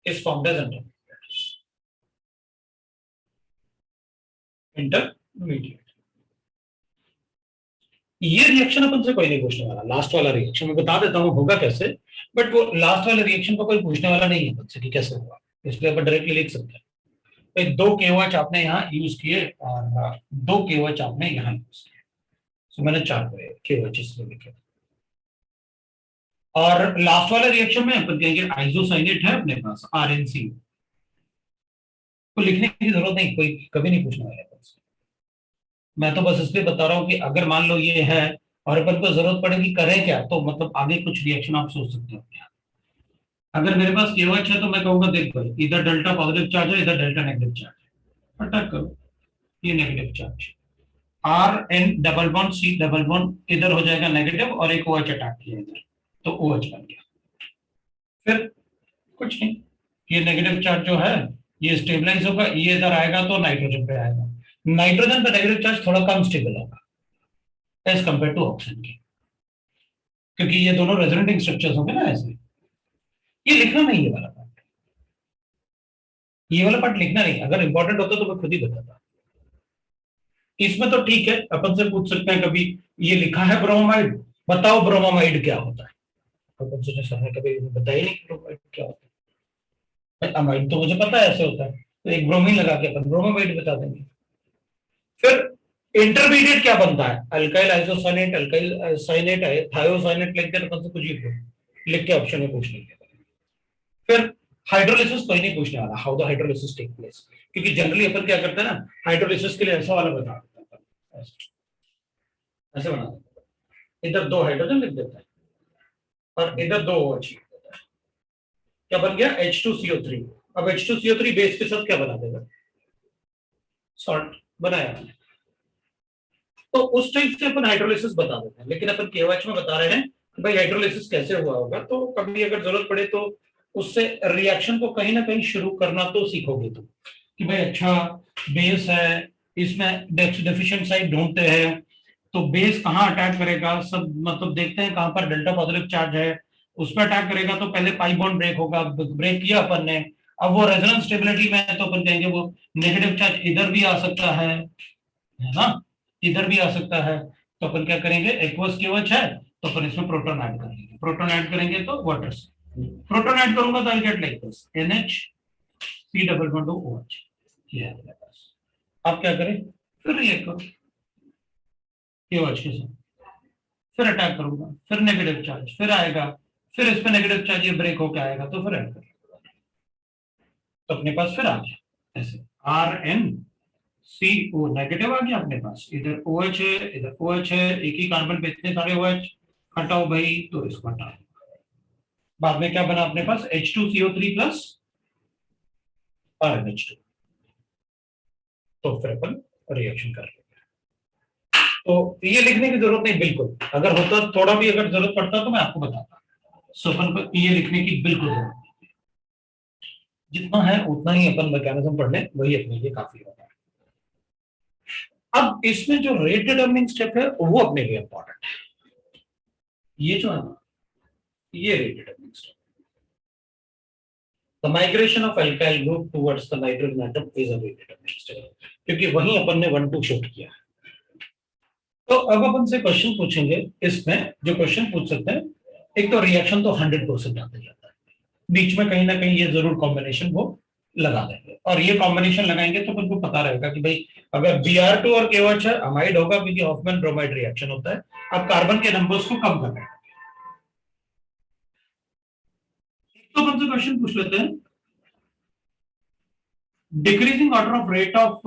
is formed as intermediate. ये रिएक्शन अपन से कोई नहीं पूछने वाला, लास्ट वाला रिएक्शन मैं बता देता हूँ होगा कैसे, बट वो लास्ट वाले रिएक्शन को कोई पूछने वाला नहीं है अपन से कि कैसे होगा, इसलिए अपन डायरेक्टली लिख सकते हैं। तो 2 KOH आपने यहाँ यूज किए और 2 KOH आपने यहाँ यूज किए, तो मैंने 4 KOH इसलिए लिखे। और लास्ट वाले रिएक्शन में अपन कहेंगे आइसोसाइनेट है अपने पास RNC, तो लिखने की जरूरत नहीं, कोई कभी नहीं पूछने वाला है। मैं तो बस इसलिए बता रहा हूँ कि अगर मान लो ये है और अपन को जरूरत पड़ेगी करें क्या, तो मतलब आगे कुछ रिएक्शन आप सोच सकते हो। अगर मेरे पास KOH है तो मैं कहूंगा देख भाई, इधर डेल्टा पॉजिटिव चार्ज है, इधर डेल्टा नेगेटिव चार्ज है, अटैक करो, ये negative charge, RN double bond C double bond इधर हो जाएगा नेगेटिव और एक OH अटैक किया इधर, तो OH बन गया। फिर कुछ नहीं, ये नेगेटिव चार्ज जो है ये स्टेबलाइज होगा, ये इधर आएगा तो नाइट्रोजन पे आएगा, नाइट्रोजन पे नेगेटिव चार्ज थोड़ा कम स्टेबल होगा एज कंपेयर टू ऑक्सीजन के, क्योंकि ये दोनों रेजोनेटिंग स्ट्रक्चर्स होंगे ना ऐसे। ये लिखना नहीं, ये वाला पार्ट, ये वाला पार्ट लिखना नहीं, अगर इंपॉर्टेंट होता तो मैं खुद ही बताता। इसमें तो ठीक है, अपन से पूछ सकते हैं कभी ये लिखा है ब्रोमाइड, बताओ ब्रोमाइड क्या होता है, अपन से सर ने कभी बताया नहीं ब्रोमाइड क्या होता है, अमाइड तो मुझे पता है ऐसे होता है, तो एक ब्रोमीन लगा के अपन ब्रोमाइड बता देंगे। फिर इंटरमीडिएट क्या बनता है, alkyl isocyanate, alkyl cyanate, thiocyanate लिख के अपन से कुछ ही लिख के ऑप्शन में पूछ लेंगे। फिर हाइड्रोलिसिस कोई नहीं पूछने वाला, how the hydrolysis take place, क्योंकि जनरली अपन क्या करते हैं ना, हाइड्रोलिसिस के लिए ऐसा वाला बता देता ऐसे बना देता है, इधर 2 हाइड्रोजन लिख देता है और इधर 2 OH लिख देता है। क्या बन गया? H2CO3। अब H2CO3 बेस के साथ क्या बना देगा? सॉल्ट बनाया हमने। तो उस टाइप से अपन हाइड्रोलिसिस बता देते हैं, लेकिन अपन KOH में बता रहे हैं कि भाई हाइड्रोलिसिस कैसे हुआ होगा। तो कभी अगर जरूरत पड़े तो उससे रिएक्शन को कहीं ना कहीं शुरू करना तो सीखोगे तुम, कि भाई अच्छा बेस है, इसमें डेफिशिएंट साइड ढूंढते हैं, तो बेस कहाँ अटैक करेगा, सब मतलब देखते हैं कहाँ पर डेल्टा पॉजिटिव चार्ज है, उस पर अटैक करेगा तो पहले पाई बॉन्ड ब्रेक होगा, ब्रेक किया अपन ने। अब वो रेजोनेंस स्टेबिलिटी में है तो अपन कहेंगे वो नेगेटिव चार्ज इधर भी आ सकता है ना, इधर भी आ सकता है। तो अपन क्या करेंगे, एक्वस केवच है तो अपन इसमें प्रोटॉन ऐड कर लेंगे, प्रोटॉन ऐड करेंगे तो वाटर से प्रोटॉन ऐड करूंगा तो I get like this NH3 OH। ये है मेरे पास। अब क्या करें, फिर रिएक्ट करो KOH के साथ, फिर अटैक करूंगा, फिर नेगेटिव चार्ज फिर आएगा, फिर इस पे नेगेटिव चार्ज ये ब्रेक होकर आएगा तो फिर ऐड करेंगे, तो अपने पास फिर आ गया ऐसे RnCO नेगेटिव आ गया अपने पास, इधर OH है इधर OH है, एक ही कार्बन पे इतने सारे OH, हटाओ भाई तो इसको हटाओ। बाद में क्या बना अपने पास H2CO3 प्लस RnH2। तो फिर अपन रिएक्शन कर लेंगे। तो ये लिखने की जरूरत नहीं, बिल्कुल अगर होता थोड़ा भी अगर जरूरत पड़ता तो मैं आपको बताता। सो अपन को ये लिखने की बिल्कुल जरूरत नहीं, जितना है उतना ही अपन मैकेनिज्म पढ़ लें वही अपने लिए काफी होगा। अब इसमें जो रेट डिटरमिनिंग स्टेप है वो अपने लिए इंपॉर्टेंट है। ये जो है ना, ये rate determining step, the migration of alkyl group towards the nitrogen atom is a rate determining step, क्योंकि वहीं अपन ने 1 2 शिफ्ट किया है। तो अब अपन से क्वेश्चन पूछेंगे, इसमें जो क्वेश्चन पूछ सकते हैं, एक तो रिएक्शन तो 100% आते जाता है, बीच में कहीं ना कहीं ये जरूर कॉम्बिनेशन वो लगा देंगे, और ये कॉम्बिनेशन लगाएंगे तो उनको पता रहेगा कि भाई अगर Br2 और KOH है अमाइड होगा, क्योंकि हॉफमैन ब्रोमाइड रिएक्शन होता है। अब कार्बन के नंबर्स को कम करना है, तो अपन से क्वेश्चन पूछ लेते हैं, decreasing order of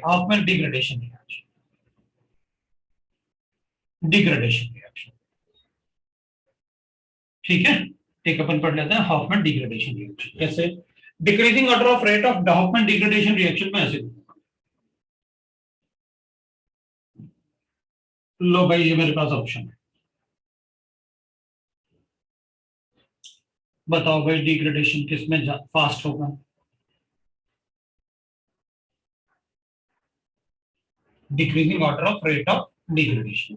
Hofmann degradation reaction. ठीक है, एक अपन पढ़ लेते हैं हॉफमैन डिग्रेडेशन रिएक्शन कैसे। Decreasing order of rate of Hofmann degradation reaction में ऐसे, लो भाई ये मेरे पास ऑप्शन है, बताओ भाई डिग्रेडेशन किसमें फास्ट होगा। Decreasing order of rate of degradation,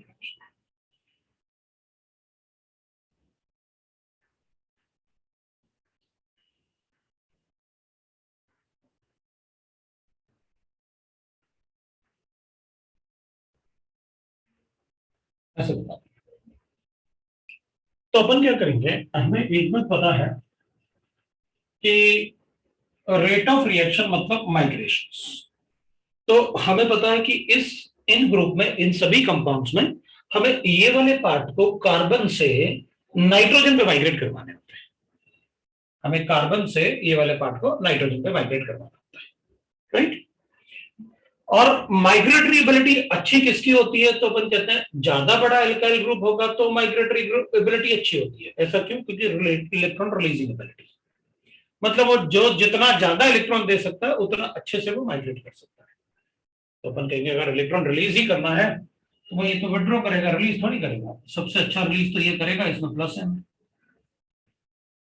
ऐसे बता। तो अपन क्या करेंगे, हमें एक बात पता है कि रेट ऑफ रिएक्शन मतलब माइग्रेशन, तो हमें पता है कि इस इन ग्रुप में इन सभी कंपाउंड्स में हमें ये वाले पार्ट को कार्बन से नाइट्रोजन पे माइग्रेट करवाने होते हैं, हमें कार्बन से ये वाले पार्ट को नाइट्रोजन पे माइग्रेट करवाना होता है, राइट। और माइग्रेटरी एबिलिटी अच्छी किसकी होती है, तो अपन कहते हैं ज्यादा बड़ा एल्काइल ग्रुप होगा तो माइग्रेटरी एबिलिटी अच्छी होती है। ऐसा क्यों? क्योंकि इलेक्ट्रॉन रिलीजिंग एबिलिटी, मतलब वो जो जितना ज्यादा इलेक्ट्रॉन दे सकता है उतना अच्छे से वो माइग्रेट कर सकता है। तो अपन कहेंगे अगर इलेक्ट्रॉन रिलीज ही करना है तो वो ये तो विड्रॉ करेगा, रिलीज थोड़ी करेगा। सबसे अच्छा रिलीज तो ये करेगा, इसमें प्लस है,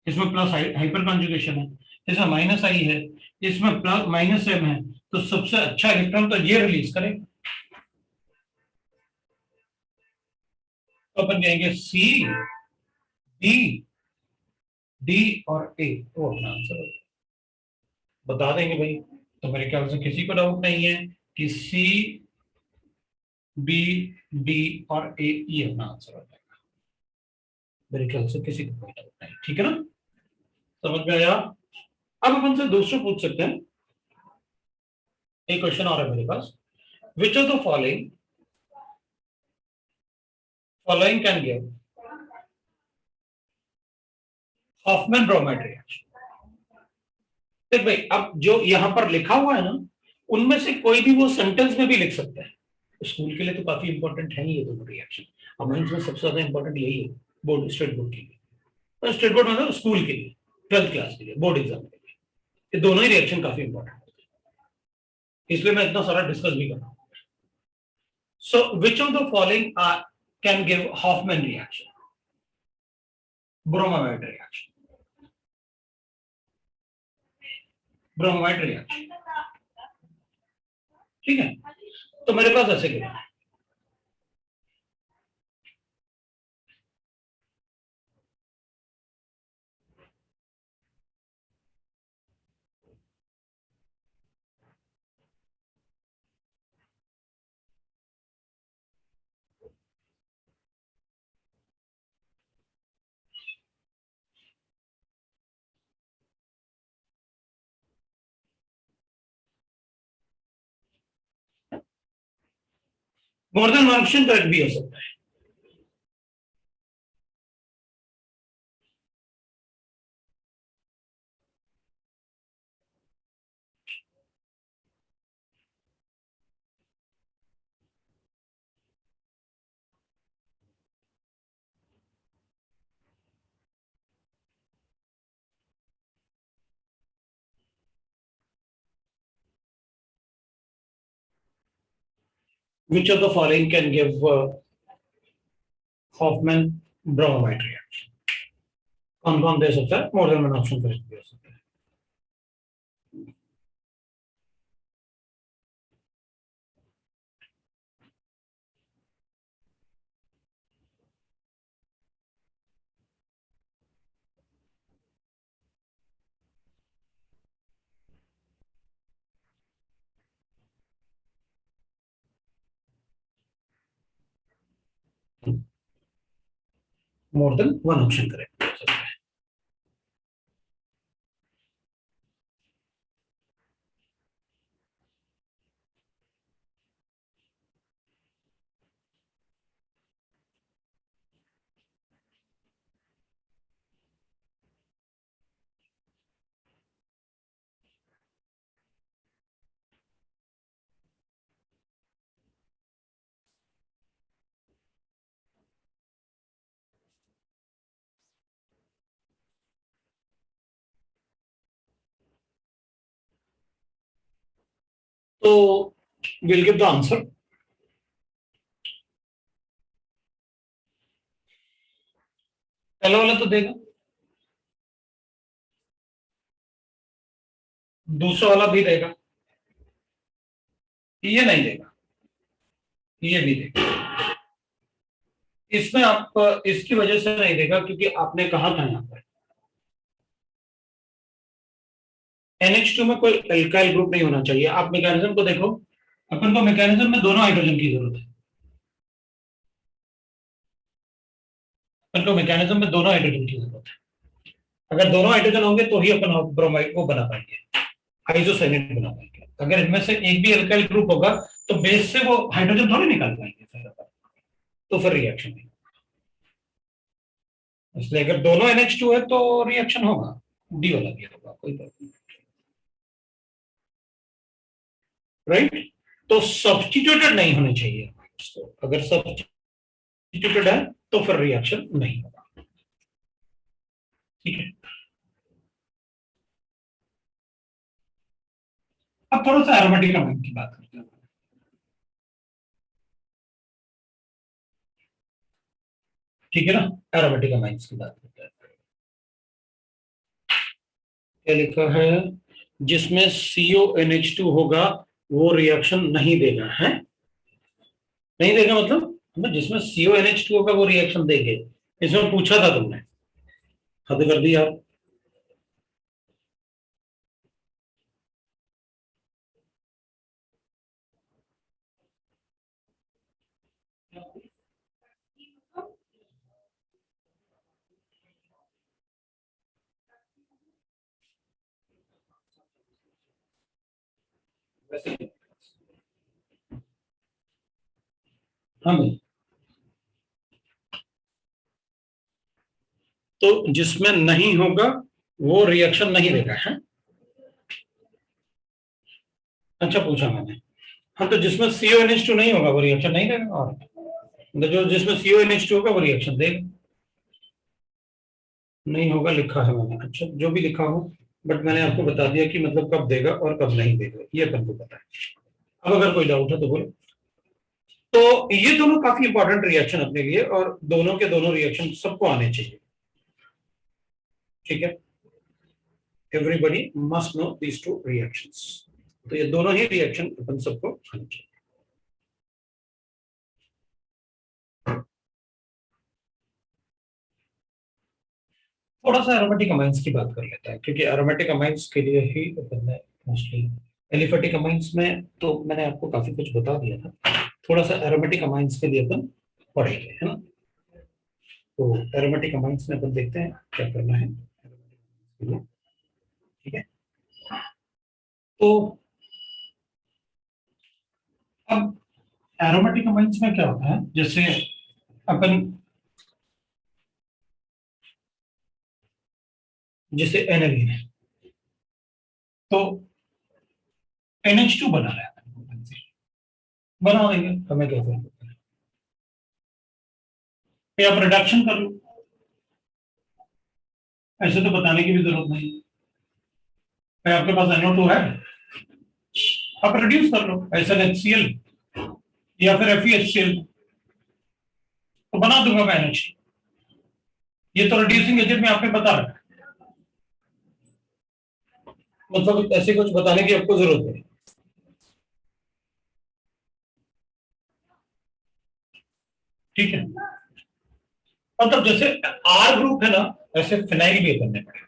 इसमें प्लस हाइपर कॉन्जुगेशन है, इसमें माइनस आई है, इसमें प्लस माइनस एम है, तो सबसे अच्छा इलेक्ट्रॉन तो ये रिलीज करेगा। तो अपन कहेंगे सी डी डी और ए, वो अपना आंसर बता देंगे भाई। तो मेरे ख्याल से किसी को डाउट नहीं है कि सी बी डी और ए ये अपना आंसर हो जाएगा। मेरे ख्याल से किसी को कोई डाउट नहीं, ठीक है ना, समझ में आया। अब अपन से दूसरा पूछ सकते हैं, एक क्वेश्चन और है मेरे पास, which of the following can give Hofmann bromide reaction. देख भाई, अब जो यहाँ पर लिखा हुआ है ना, उनमें से कोई भी वो सेंटेंस में भी लिख सकते हैं। स्कूल के लिए तो काफी इंपॉर्टेंट है ये दोनों रिएक्शन। अमाइंस में सबसे ज्यादा इंपॉर्टेंट यही है, बोर्ड, स्टेट बोर्ड के लिए। स्टेट बोर्ड मतलब स्कूल के लिए, 12th क्लास के लिए, बोर्ड एग्जाम के लिए, ये दोनों ही रिएक्शन काफी इंपॉर्टेंट है, इसलिए मैं इतना सारा डिस्कस भी कर रहा हूँ। So which of the following can give Hofmann reaction, bromide reaction, bromide reaction, ठीक है। तो मेरे पास ऐसे गिवन है, more than one option correct भी हो सकता है। Which of the following can give Hoffman bromide reaction? कौन कौन दे सकता है? More than one option correct भी हो सकता है। More than one option correct हो सकता है। तो विल गिव द आंसर। पहला वाला तो देगा, दूसरा वाला भी देगा, ये नहीं देगा, ये भी देगा। इसमें आप इसकी वजह से नहीं देगा क्योंकि आपने कहा था यहाँ पर NH2 में कोई एल्काइल ग्रुप नहीं होना चाहिए। आप मैकेनिज्म को देखो, अपन को मैकेनिज्म में दोनों हाइड्रोजन की जरूरत है। अपन को मैकेनिज्म में दोनों हाइड्रोजन की जरूरत है। अगर दोनों हाइड्रोजन होंगे तो ही अपन ब्रोमाइड को बना पाएंगे, आइसोसाइनेट बना पाएंगे। अगर इनमें से एक भी एल्काइल ग्रुप होगा तो बेस से वो हाइड्रोजन थोड़ी निकाल पाएंगे फिर अपन, तो फिर रिएक्शन नहीं। इसलिए अगर दोनों NH2 है तो रिएक्शन होगा, डी वाला भी होगा, कोई प्रॉब्लम नहीं। राइट, तो सब्स्टिट्यूटेड नहीं होने चाहिए उसको। अगर सब्स्टिट्यूटेड है तो फिर रिएक्शन नहीं होगा, ठीक है। अब थोड़ा सा एरोमेटिक अमाइन की बात करते हैं, ठीक है ना। एरोमेटिक अमाइंस की बात करते हैं। क्या लिखा है? जिसमें CONH2 होगा वो रिएक्शन नहीं देगा, है नहीं देगा मतलब जिसमें CONH2 होगा वो रिएक्शन देंगे। इसमें पूछा था तुमने, हद कर दी आप। हाँ भाई, तो जिसमें नहीं होगा वो रिएक्शन नहीं देगा, है अच्छा पूछा मैंने। हाँ तो जिसमें CONH2 नहीं होगा वो रिएक्शन नहीं देगा, और तो जो जिसमें CONH2 होगा वो रिएक्शन देगा। नहीं होगा लिखा है मैंने, अच्छा जो भी लिखा हो, बट मैंने आपको बता दिया कि मतलब कब देगा और कब नहीं देगा, ये अपन को पता है। अब अगर कोई डाउट है तो बोलो। तो ये दोनों काफी इंपॉर्टेंट रिएक्शन अपने लिए, और दोनों के दोनों रिएक्शन सबको आने चाहिए, ठीक है। Everybody must know these two reactions. तो ये दोनों ही रिएक्शन अपन सबको आने चाहिए। थोड़ा सा एरोमेटिक अमाइंस की बात कर लेते हैं, क्योंकि एरोमेटिक अमाइंस के लिए ही अपन ने मोस्टली, एलिफेटिक अमाइंस में तो मैंने आपको काफी कुछ बता दिया था। थोड़ा सा एरोमेटिक अमाइंस के लिए अपन पढ़ेंगे, है ना। तो एरोमेटिक अमाइंस में अपन देखते हैं क्या करना है, ठीक है। तो अब एरोमेटिक अमाइंस में क्या होता है, जैसे अपन, जैसे एनिलीन है, तो NH2 बना रहा है, बना देंगे, हमें क्या जरूरत है, या आप रिडक्शन कर लो, ऐसे तो बताने की भी जरूरत नहीं है। आपके पास NO2 है, आप रिड्यूस कर लो SnHCl या फिर FeHCl, तो बना दूंगा मैं NH। ये तो रिड्यूसिंग एजेंट में आपने बता रखा है, मतलब ऐसे कुछ बताने की आपको जरूरत नहीं, ठीक है। मतलब जैसे R ग्रुप है ना, ऐसे फिनाइल भी करने पड़ेगा।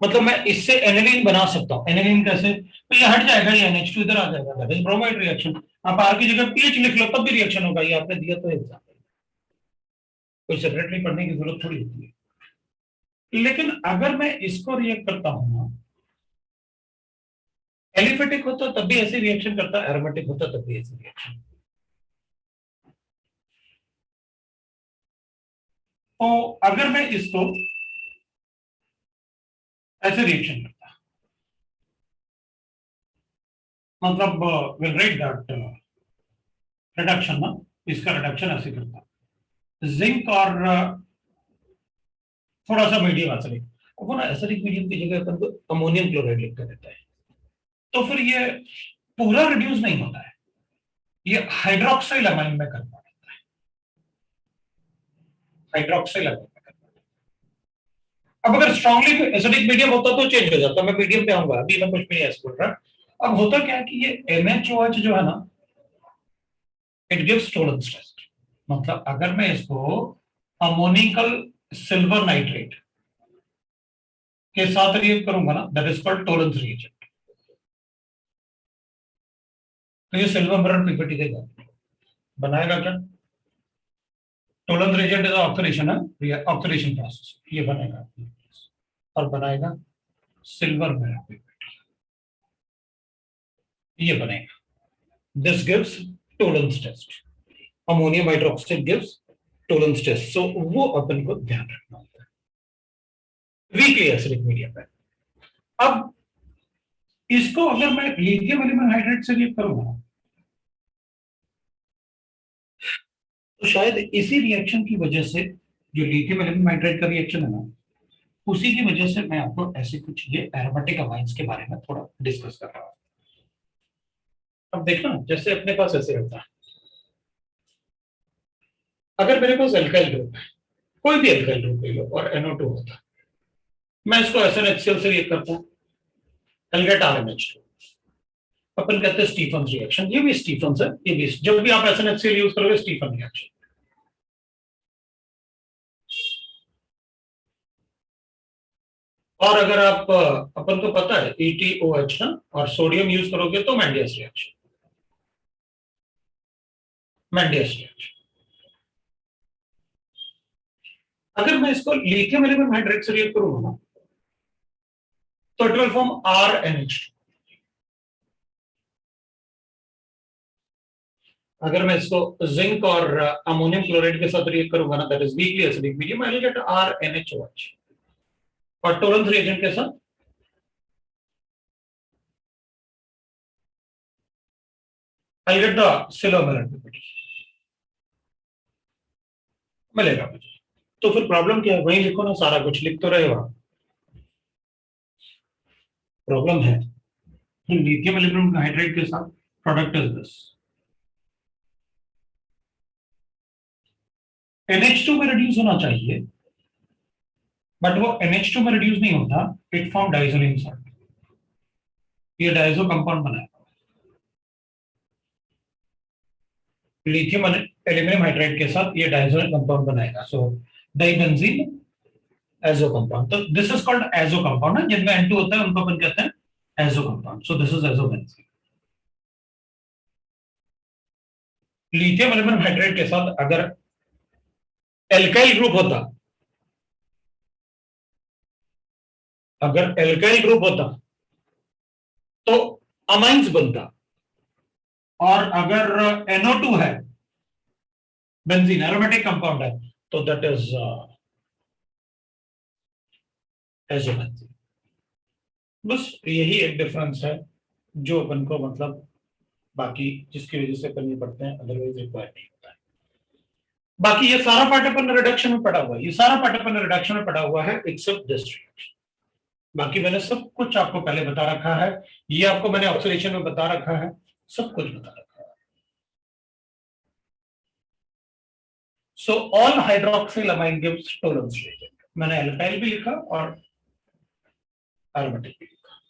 मतलब मैं इससे एनिलीन बना सकता हूँ, एनिलीन कैसे, तो ये हट जाएगा, ये NH2 इधर आ जाएगा, दैट इज ब्रोमाइड रिएक्शन। आप R की जगह PH लिख लो तब भी रिएक्शन होगा, ये आपने दिया तो एग्जाम, कोई सेपरेटली पढ़ने की जरूरत थोड़ी होती है। लेकिन अगर मैं इसको रिएक्ट करता हूं ना, एलिफेटिक होता तब भी ऐसे रिएक्शन करता, एरोमेटिक होता तब भी ऐसे रिएक्शन। तो अगर मैं इसको ऐसे रिएक्शन करता, मतलब विल राइट दैट रिडक्शन ना, इसका रिडक्शन ऐसे करता, जिंक और थोड़ा सा मीडियम एसिडिक, वो ना एसिडिक मीडियम की जगह अपन को अमोनियम क्लोराइड लिख कर देता है, तो फिर ये पूरा रिड्यूस नहीं होता है, ये हाइड्रोक्साइल अमाइन में करना है, हाइड्रोक्साइल अमाइन में करना है। अब अगर स्ट्रांगली एसिडिक मीडियम होता तो चेंज हो जाता, मैं मीडियम पे आऊंगा, अभी मैं कुछ भी ऐसे बोल रहा। अब होता क्या है कि ये MHOH जो है ना, इट गिव्स टोलेंस टेस्ट। मतलब अगर मैं इसको अमोनिकल सिल्वर नाइट्रेट के साथ रिएक्ट करूंगा ना, that is called Tollens reagent, तो ये सिल्वर मिरर पीपीटी देगा, बनाएगा क्या, टोलेंस रिएजेंट इज ऑक्सीडेशन है, ऑक्सीडेशन प्रोसेस, ये बनेगा और बनाएगा सिल्वर मिरर पीपीटी, ये बनेगा, this gives Tollens test, ammonium hydroxide gives Tollens test, so वो अपन को ध्यान रखना होता है वीकली एसिडिक मीडियम पे। अब इसको अगर मैं लिथियम एल्यूमिनियम हाइड्रेट से रिएक्ट करूंगा, तो शायद इसी रिएक्शन की वजह से, जो लिथियम एल्यूमिनियम हाइड्रेट का रिएक्शन है ना, उसी की वजह से मैं आपको ऐसे कुछ ये एरोमेटिक अमाइंस के बारे में थोड़ा डिस्कस कर रहा हूं। अब देखना, जैसे अपने पास ऐसे होता है, अगर मेरे पास एल्काइल ग्रुप है, कोई भी एल्काइल ग्रुप ले लो और NO2 होता है, मैं इसको SnHCl से रिएक्ट करता हूं, I'll get RNH2, अपन कहते हैं स्टीफन रिएक्शन, ये भी स्टीफन है, ये भी, जब भी आप SnHCl यूज करोगे स्टीफन रिएक्शन। और अगर आप अपन को पता है ETOH ना, और सोडियम यूज करोगे तो मैंडियस रिएक्शन, मैंडियस रिएक्शन। अगर मैं इसको लिथियम एल्यूमिनियम हाइड्रेट से रिएक्ट करूंगा ना, तो इट विल फॉर्म RNH2। अगर मैं इसको जिंक और अमोनियम क्लोराइड के साथ रिएक्ट करूंगा ना, that is weakly acidic medium, I will gate RNHOH। और टोलेंस रिएजेंट के साथ I'll get the silver मिलेगा मुझे। तो फिर प्रॉब्लम क्या है, वही लिखो ना, सारा कुछ लिख तो रहे हो आप। प्रॉब्लम है लिथियम एल्यूमिनियम हाइड्राइड के साथ प्रोडक्ट इज दिस। NH2 में रिड्यूस होना चाहिए, बट वो NH2 में रिड्यूस नहीं होता, इट फॉर्म डाइजोनियम सॉल्ट, ये डाइजो कंपाउंड बनाएगा, लिथियम एल्यूमिनियम हाइड्राइड के साथ ये डाइजो कंपाउंड बनाएगा, सो डाइबेंजीन एजो कंपाउंड। तो this is called azo compound है, जिनमें N2 होता है उनको अपन कहते हैं azo compound, so this is azobenzene. Lithium aluminium hydride के साथ अगर एल्काइल ग्रुप होता, अगर एल्काइल ग्रुप होता तो अमाइंस बनता, और अगर NO2 है, बेंजीन एरोमेटिक कंपाउंड है, तो दैट इज एजोबेंजीन। बस यही एक डिफरेंस है जो अपन को मतलब बाकी जिसकी वजह से करनी पड़ते हैं, अदरवाइज रिक्वायर्ड नहीं होता है। बाकी ये सारा पार्ट अपन रिडक्शन में पढ़ा हुआ है, ये सारा पार्ट अपन रिडक्शन में पढ़ा हुआ है एक्सेप्ट दिस रिडक्शन। बाकी मैंने सब कुछ आपको पहले बता रखा है, ये आपको मैंने ऑक्सीडेशन में बता रखा है, सब कुछ बता रखा है। So all hydroxyl amine gives Tollens reagent, मैंने एल्काइल भी लिखा और एरोमेटिक भी लिखा।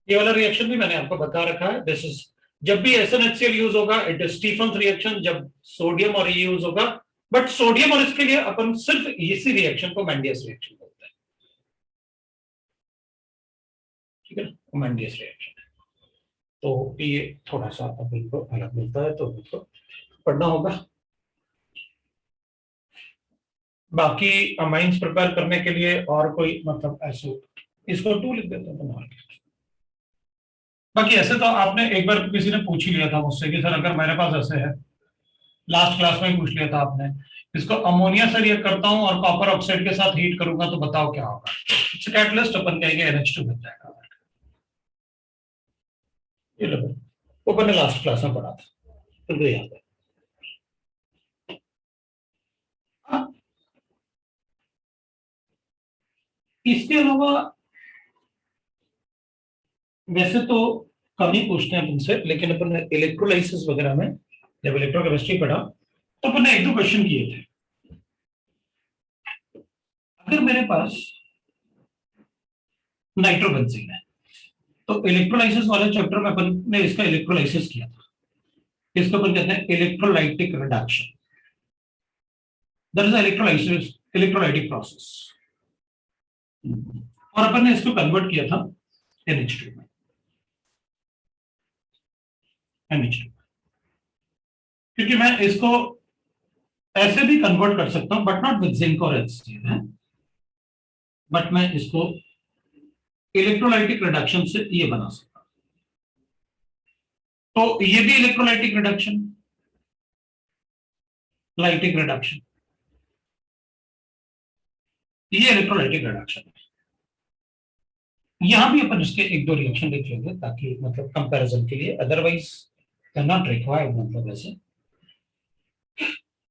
ये वाला रिएक्शन भी मैंने आपको बता रखा है, दिस इज जब भी SnHCl यूज होगा इट इज स्टीफन्स रिएक्शन, जब सोडियम और ये यूज होगा, बट सोडियम और इसके लिए अपन सिर्फ इसी रिएक्शन को मैंडियस रिएक्शन बोलते हैं, ठीक है, मैंडियस रिएक्शन। तो ये थोड़ा सा अपन को अलग मिलता है, तो तो पढ़ना होगा। बाकी अमाइंस प्रिपेयर करने के लिए और कोई मतलब ऐसे, इसको 2 लिख देते हैं। बाकी ऐसे तो आपने एक बार किसी ने पूछ ही लिया था मुझसे कि सर अगर मेरे पास ऐसे है, लास्ट क्लास में ही पूछ लिया था आपने, इसको अमोनिया से रिएक्ट करता हूं और कॉपर ऑक्साइड के साथ हीट करूंगा तो बताओ क्या होगा। इट्स कैटलिस्ट, अपन कहेंगे NH2 बन जाएगा। ये लो, वो मैंने लास्ट क्लास में पढ़ा था, तो याद है। हाँ, इसके अलावा वैसे तो कम ही पूछते हैं अपन से, लेकिन अपन ने इलेक्ट्रोलाइसिस वगैरह में जब इलेक्ट्रोकेमिस्ट्री पढ़ा तो अपन ने 1-2 क्वेश्चन किए थे। अगर मेरे पास नाइट्रोबेंजीन है, तो इलेक्ट्रोलाइसिस वाले चैप्टर में अपन ने इसका इलेक्ट्रोलाइसिस किया था, इसको अपन कहते हैं electrolytic reduction, that is electrolysis, electrolytic process. और अपन ने इसको कन्वर्ट किया था NH2 में, NH2, क्योंकि मैं इसको ऐसे भी कन्वर्ट कर सकता हूं, बट नॉट विद जिंक और HCl, बट मैं इसको इलेक्ट्रोलाइटिक रिडक्शन से ये बना सकता हूं। तो ये भी इलेक्ट्रोलाइटिक रिडक्शन, लाइटिक रिडक्शन, ये इलेक्ट्रोलाइटिक रिडक्शन है। यहां भी अपन इसके 1-2 रिएक्शन लिख लेंगे ताकि मतलब कंपैरिजन के लिए, अदरवाइज नॉट रिक्वायर्ड, मतलब ऐसे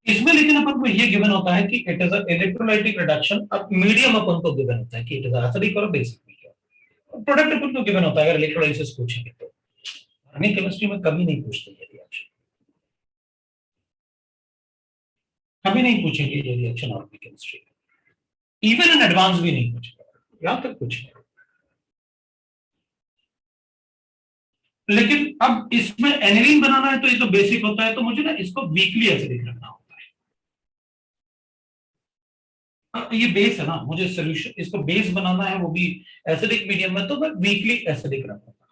इसमें। लेकिन अपन को ये गिवन होता है कि इट इज इलेक्ट्रोलाइटिक रिडक्शन, अब मीडियम अपन को गिवन होता है कि इट इज एसिडिक और बेसिक मीडियम। प्रोडक्ट अपन को गिवन होता है अगर इलेक्ट्रोलाइसिस पूछेंगे तो। ऑर्गेनिक केमिस्ट्री में कभी नहीं पूछते ये रिएक्शन, कभी नहीं पूछेंगे ये रिएक्शन ऑर्गेनिक केमिस्ट्री में, इवन इन एडवांस भी नहीं पूछेंगे, यहां तक पूछेंगे। लेकिन अब इसमें एनिलीन बनाना है तो ये तो बेसिक होता है, तो मुझे ना इसको वीकली एसिडिक रखना होता है। ये बेस है ना, मुझे सोल्यूशन इसको बेस बनाना है, वो भी एसिडिक मीडियम में, तो मैं वीकली एसिडिक रखूंगा।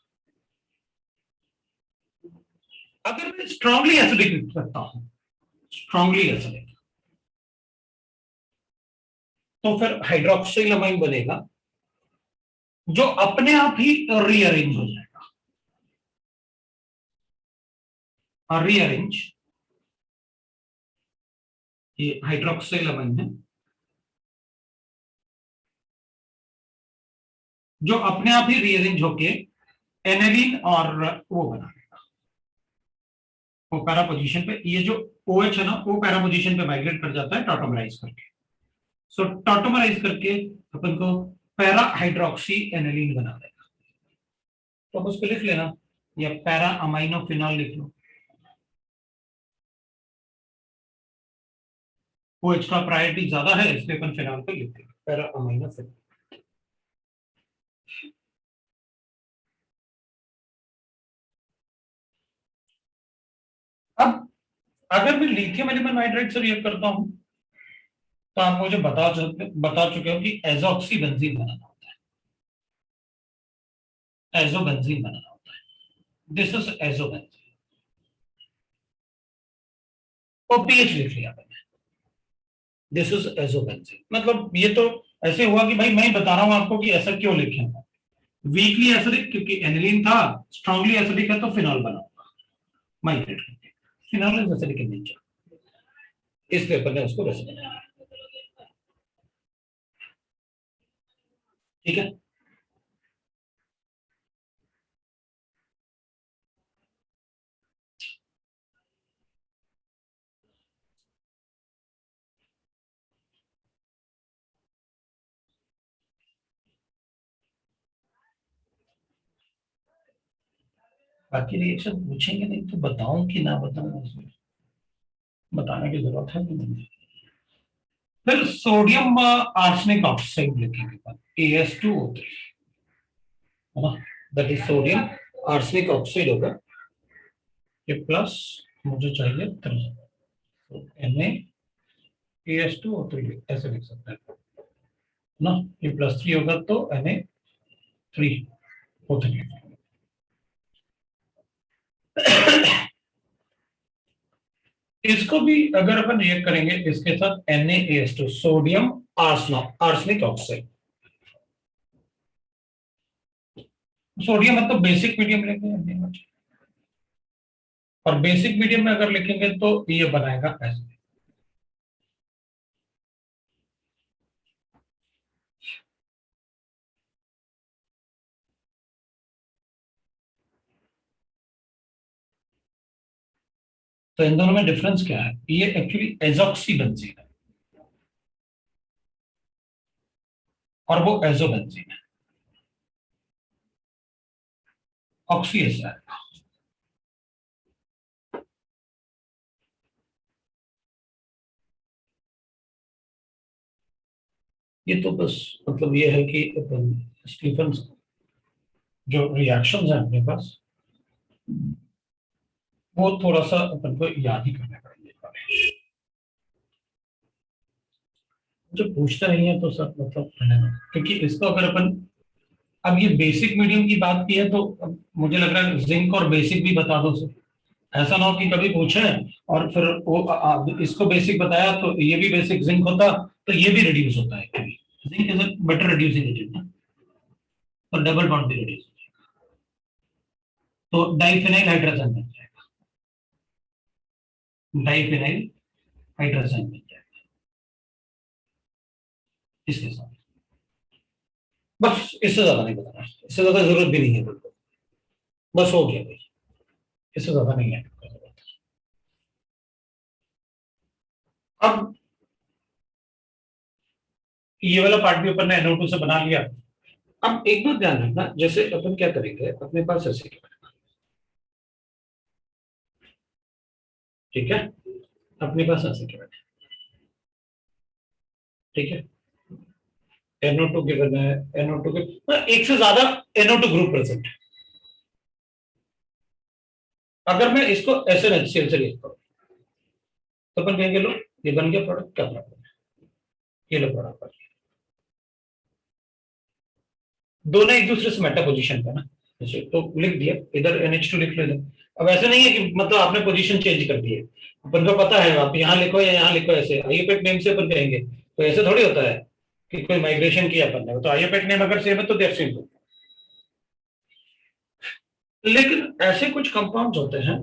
अगर मैं स्ट्रांगली एसिडिक रखता हूं, स्ट्रांगली एसिडिक, तो फिर हाइड्रोक्सिल अमाइन बनेगा जो अपने आप ही रीअरेंज हो जाएगा, और रीअरेंज, ये हाइड्रोक्सिल अमाइन है जो अपने आप ही रीअरेंज होके एनिलीन और वो बना देगा, वो पैरा पोजीशन पे, ये जो OH है ना वो पैरा पोजीशन पे माइग्रेट कर जाता है टॉटोमराइज करके। सो टॉटोमराइज करके अपन को पैरा हाइड्रोक्सी एनिलीन बना देगा। तो अब उसको लिख लेना, या पैरा अमाइनो फिनॉल लिख लो। वो एक्स्ट्रा प्रायोरिटी ज्यादा है इसलिए अपन फिनॉल पे लिख देंगे, पैरा अमाइनो फिनॉल। अब अगर मैं लिथियम एल्यूमिनियम हाइड्राइड से रिएक्ट करता हूं तो आप मुझे बता चुके हो कि एजॉक्सी बेंजीन बनाना होता है, एजो बेंजीन बनाना होता है। This is azo benzene. और पीएच लिख लिया मैंने, दिस इज एजो बेंजीन। मतलब ये तो ऐसे हुआ कि भाई मैं बता रहा हूं आपको कि ऐसा क्यों लिखे, वीकली एसिडिक क्योंकि एनिलीन था, स्ट्रांगली एसिडिक है तो फिनॉल बना होगा माइग्रेट करके। Phenol is acidic in nature, इसलिए अपन ने उसको वैसे बनाया। ठीक है। बाकी रिएक्शन पूछेंगे नहीं तो बताऊं कि ना बताऊं, इसमें बताने की जरूरत है कि नहीं। फिर सोडियम आर्सेनिक ऑक्साइड लिखेंगे, AS2O3, है ना, that is sodium arsenic oxide होगा। ये प्लस मुझे चाहिए 3, तो Na, AS2O3 ऐसे लिख सकते हैं ना। ये +3 होगा तो Na3O3। इसको भी अगर अपन रिएक्ट करेंगे इसके साथ NaAS2, sodium arsenic oxide. Sodium मतलब बेसिक मीडियम लेंगे, और बेसिक मीडियम में अगर लिखेंगे तो ये बनाएगा ऐसे। तो इन दोनों में डिफरेंस क्या है, ये एक्चुअली एजॉक्सी बेंजीन है और वो एजो बेंजीन है, ऑक्सी ऐसा है। ये तो बस मतलब ये है कि अपन स्टीफन जो रिएक्शंस हैं अपने पास वो थोड़ा सा अपन को याद ही करने पड़ेंगे। जो पूछते नहीं है तो सब मतलब क्योंकि इसको अगर अपन अब ये बेसिक मीडियम की बात की है तो मुझे लग रहा है जिंक और बेसिक भी बता दो सर। ऐसा ना हो कि कभी पूछे और फिर वो इसको बेसिक बताया तो ये भी बेसिक जिंक होता तो ये भी रिड्यूस होता है। Zinc is a better reducing agent ना, तो डबल बॉन्ड भी रिड्यूस, तो डाइफिनाइल हाइड्रोजन बन जाएगा, डाइफिनाइल हाइड्रोजन बन जाएगा इसके साथ। बस इससे ज्यादा नहीं बताना, इससे ज्यादा जरूरत भी नहीं है बिल्कुल, बस हो गया भाई, इससे ज्यादा नहीं है। अब ये वाला पार्ट भी अपन ने NO2 से बना लिया। अब एक बात ध्यान रखना, जैसे अपन क्या करेंगे अपने पास ऐसे, ठीक है, अपने पास ऐसे क्या बैठे, ठीक है, NO2 गिवन है, NO2 के एक से ज्यादा NO2 ग्रुप प्रेजेंट है। अगर मैं इसको SnHCl से लिखता हूं तो अपन कहेंगे लो ये बन गया प्रोडक्ट, क्या प्रॉब्लम है, ये लो प्रोडक्ट। दोनों एक दूसरे से मेटा पोजीशन पे ना, जैसे तो लिख दिया, इधर NH2 लिख लेते। अब ऐसा नहीं है कि मतलब आपने पोजीशन चेंज कर दी है, अपन को पता है आप यहाँ लिखो या यहाँ लिखो, ऐसे आईयूपैक नेम से अपन कहेंगे, तो ऐसे थोड़ी होता है कि कोई माइग्रेशन किया अपन ने, तो आईयूपैक नेम अगर सेम है तो देयर सिंपल। लेकिन ऐसे कुछ कंपाउंड्स होते हैं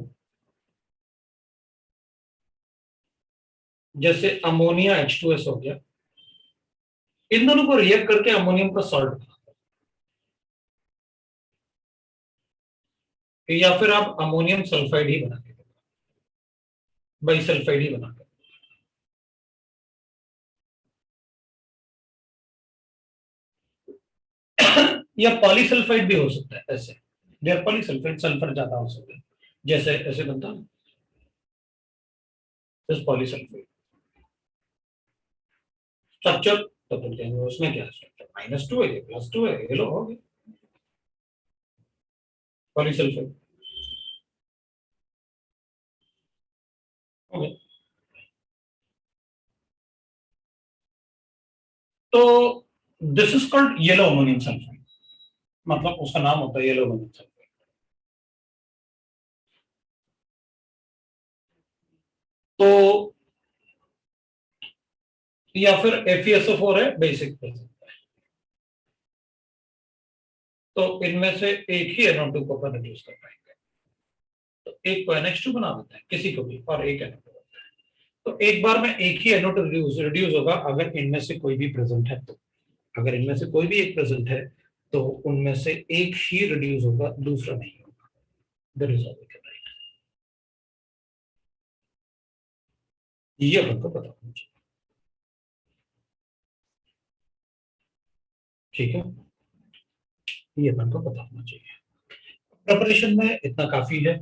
जैसे अमोनिया H2S हो गया, इन दोनों को रिएक्ट करके अमोनियम का सॉल्ट, या फिर आप अमोनियम सल्फाइड ही बना के, बाइसल्फाइड ही बनाकर। या पॉलीसल्फाइड भी हो सकता है ऐसे, देयर पॉलीसल्फाइड सल्फर ज्यादा हो सकता है, जैसे ऐसे बनता है दिस पॉलीसल्फाइड स्ट्रक्चर। तो बोलते हैं उसमें क्या स्ट्रक्चर -2 है +2 है, ये लो हो गया पॉलीसल्फाइड हो गया। तो this is called yellow ammonium sulphide, मतलब उसका नाम होता है येलो अमोनियम सल्फाइड। तो या फिर FeSO4 है बेसिक प्रेजेंट, तो इनमें से एक ही NO2 को अपन रिड्यूस कर पाएंगे, तो एक को NH2 बना देते हैं किसी को भी और एक NO2, तो एक बार में एक ही NO2 रिड्यूस होगा अगर इनमें से कोई भी प्रेजेंट है तो। अगर इनमें से कोई भी एक प्रेजेंट है तो उनमें से एक ही रिड्यूस होगा, दूसरा नहीं होगा। देयर इज ऑल राइट, ये अपन को पता होना चाहिए, ठीक है, ये अपन को पता होना चाहिए। प्रिपरेशन में इतना काफी है।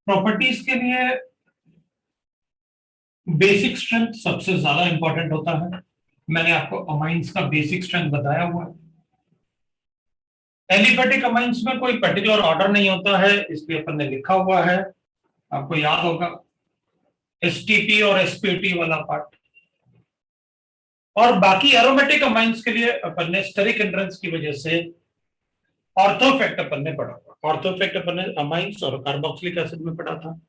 प्रॉपर्टीज के लिए बेसिक स्ट्रेंथ सबसे ज्यादा इंपॉर्टेंट होता है। मैंने आपको अमाइंस का बेसिक स्ट्रेंथ बताया हुआ है। एलिफेटिक अमाइंस में कोई पर्टिकुलर ऑर्डर नहीं होता है, इसलिए अपन ने लिखा हुआ है, आपको याद होगा STP और SPT वाला पार्ट। और बाकी एरोमेटिक अमाइंस के लिए अपन ने स्टेरिक हिंड्रेंस की वजह से ऑर्थो इफेक्ट अपन ने पढ़ा हुआ। ऑर्थो इफेक्ट अपन ने अमाइंस और कार्बोक्सिलिक एसिड में पढ़ा था।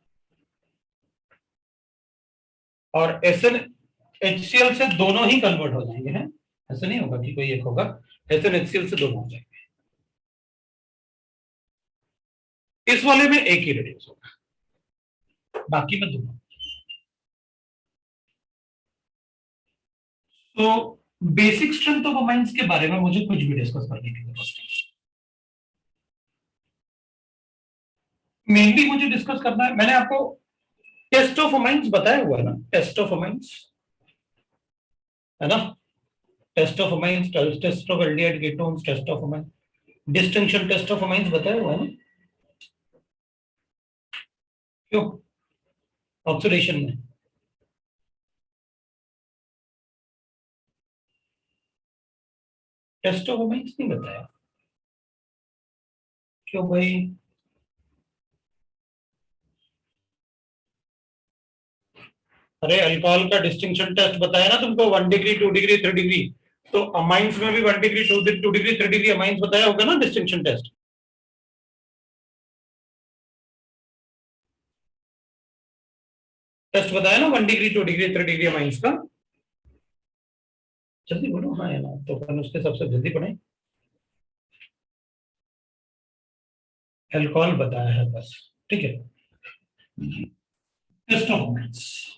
और SnHCl से दोनों ही कन्वर्ट हो जाएंगे, हैं, ऐसा नहीं होगा कि कोई एक होगा, SnHCl से दोनों हो जाएंगे। इस वाले में एक ही रिड्यूस होगा, बाकी में दोनों। तो बेसिक स्ट्रेंथ ऑफ अमाइंस के बारे में मुझे कुछ भी डिस्कस करने की जरूरत नहीं, मेनली मुझे डिस्कस करना है, मैंने आपको टेस्ट ऑफ अमाइंस बताया हुआ है ना, टेस्ट ऑफ अमाइंस है ना, test of amines, test of aldehyde ketones, test of amines, distinction test of amines बताया हुआ है ना, क्यों ऑक्सीडेशन में। टेस्ट ऑफ अमाइंस नहीं बताया, क्यों भाई? अरे अल्कोहल का डिस्टिंक्शन टेस्ट बताया ना तुमको, 1 डिग्री 2 डिग्री 3 डिग्री, तो अमाइंस में भी 1 डिग्री 2 डिग्री 3 डिग्री अमाइंस बताया होगा ना डिस्टिंक्शन टेस्ट। टेस्ट बताया ना 1 डिग्री 2 डिग्री 3 डिग्री अमाइंस का। जल्दी बोलो हाँ या ना, तो अपन उसके सबसे जल्दी पढ़े। अल्कोहल बताया है बस, ठीक है। टेस्ट ऑफ अमाइंस,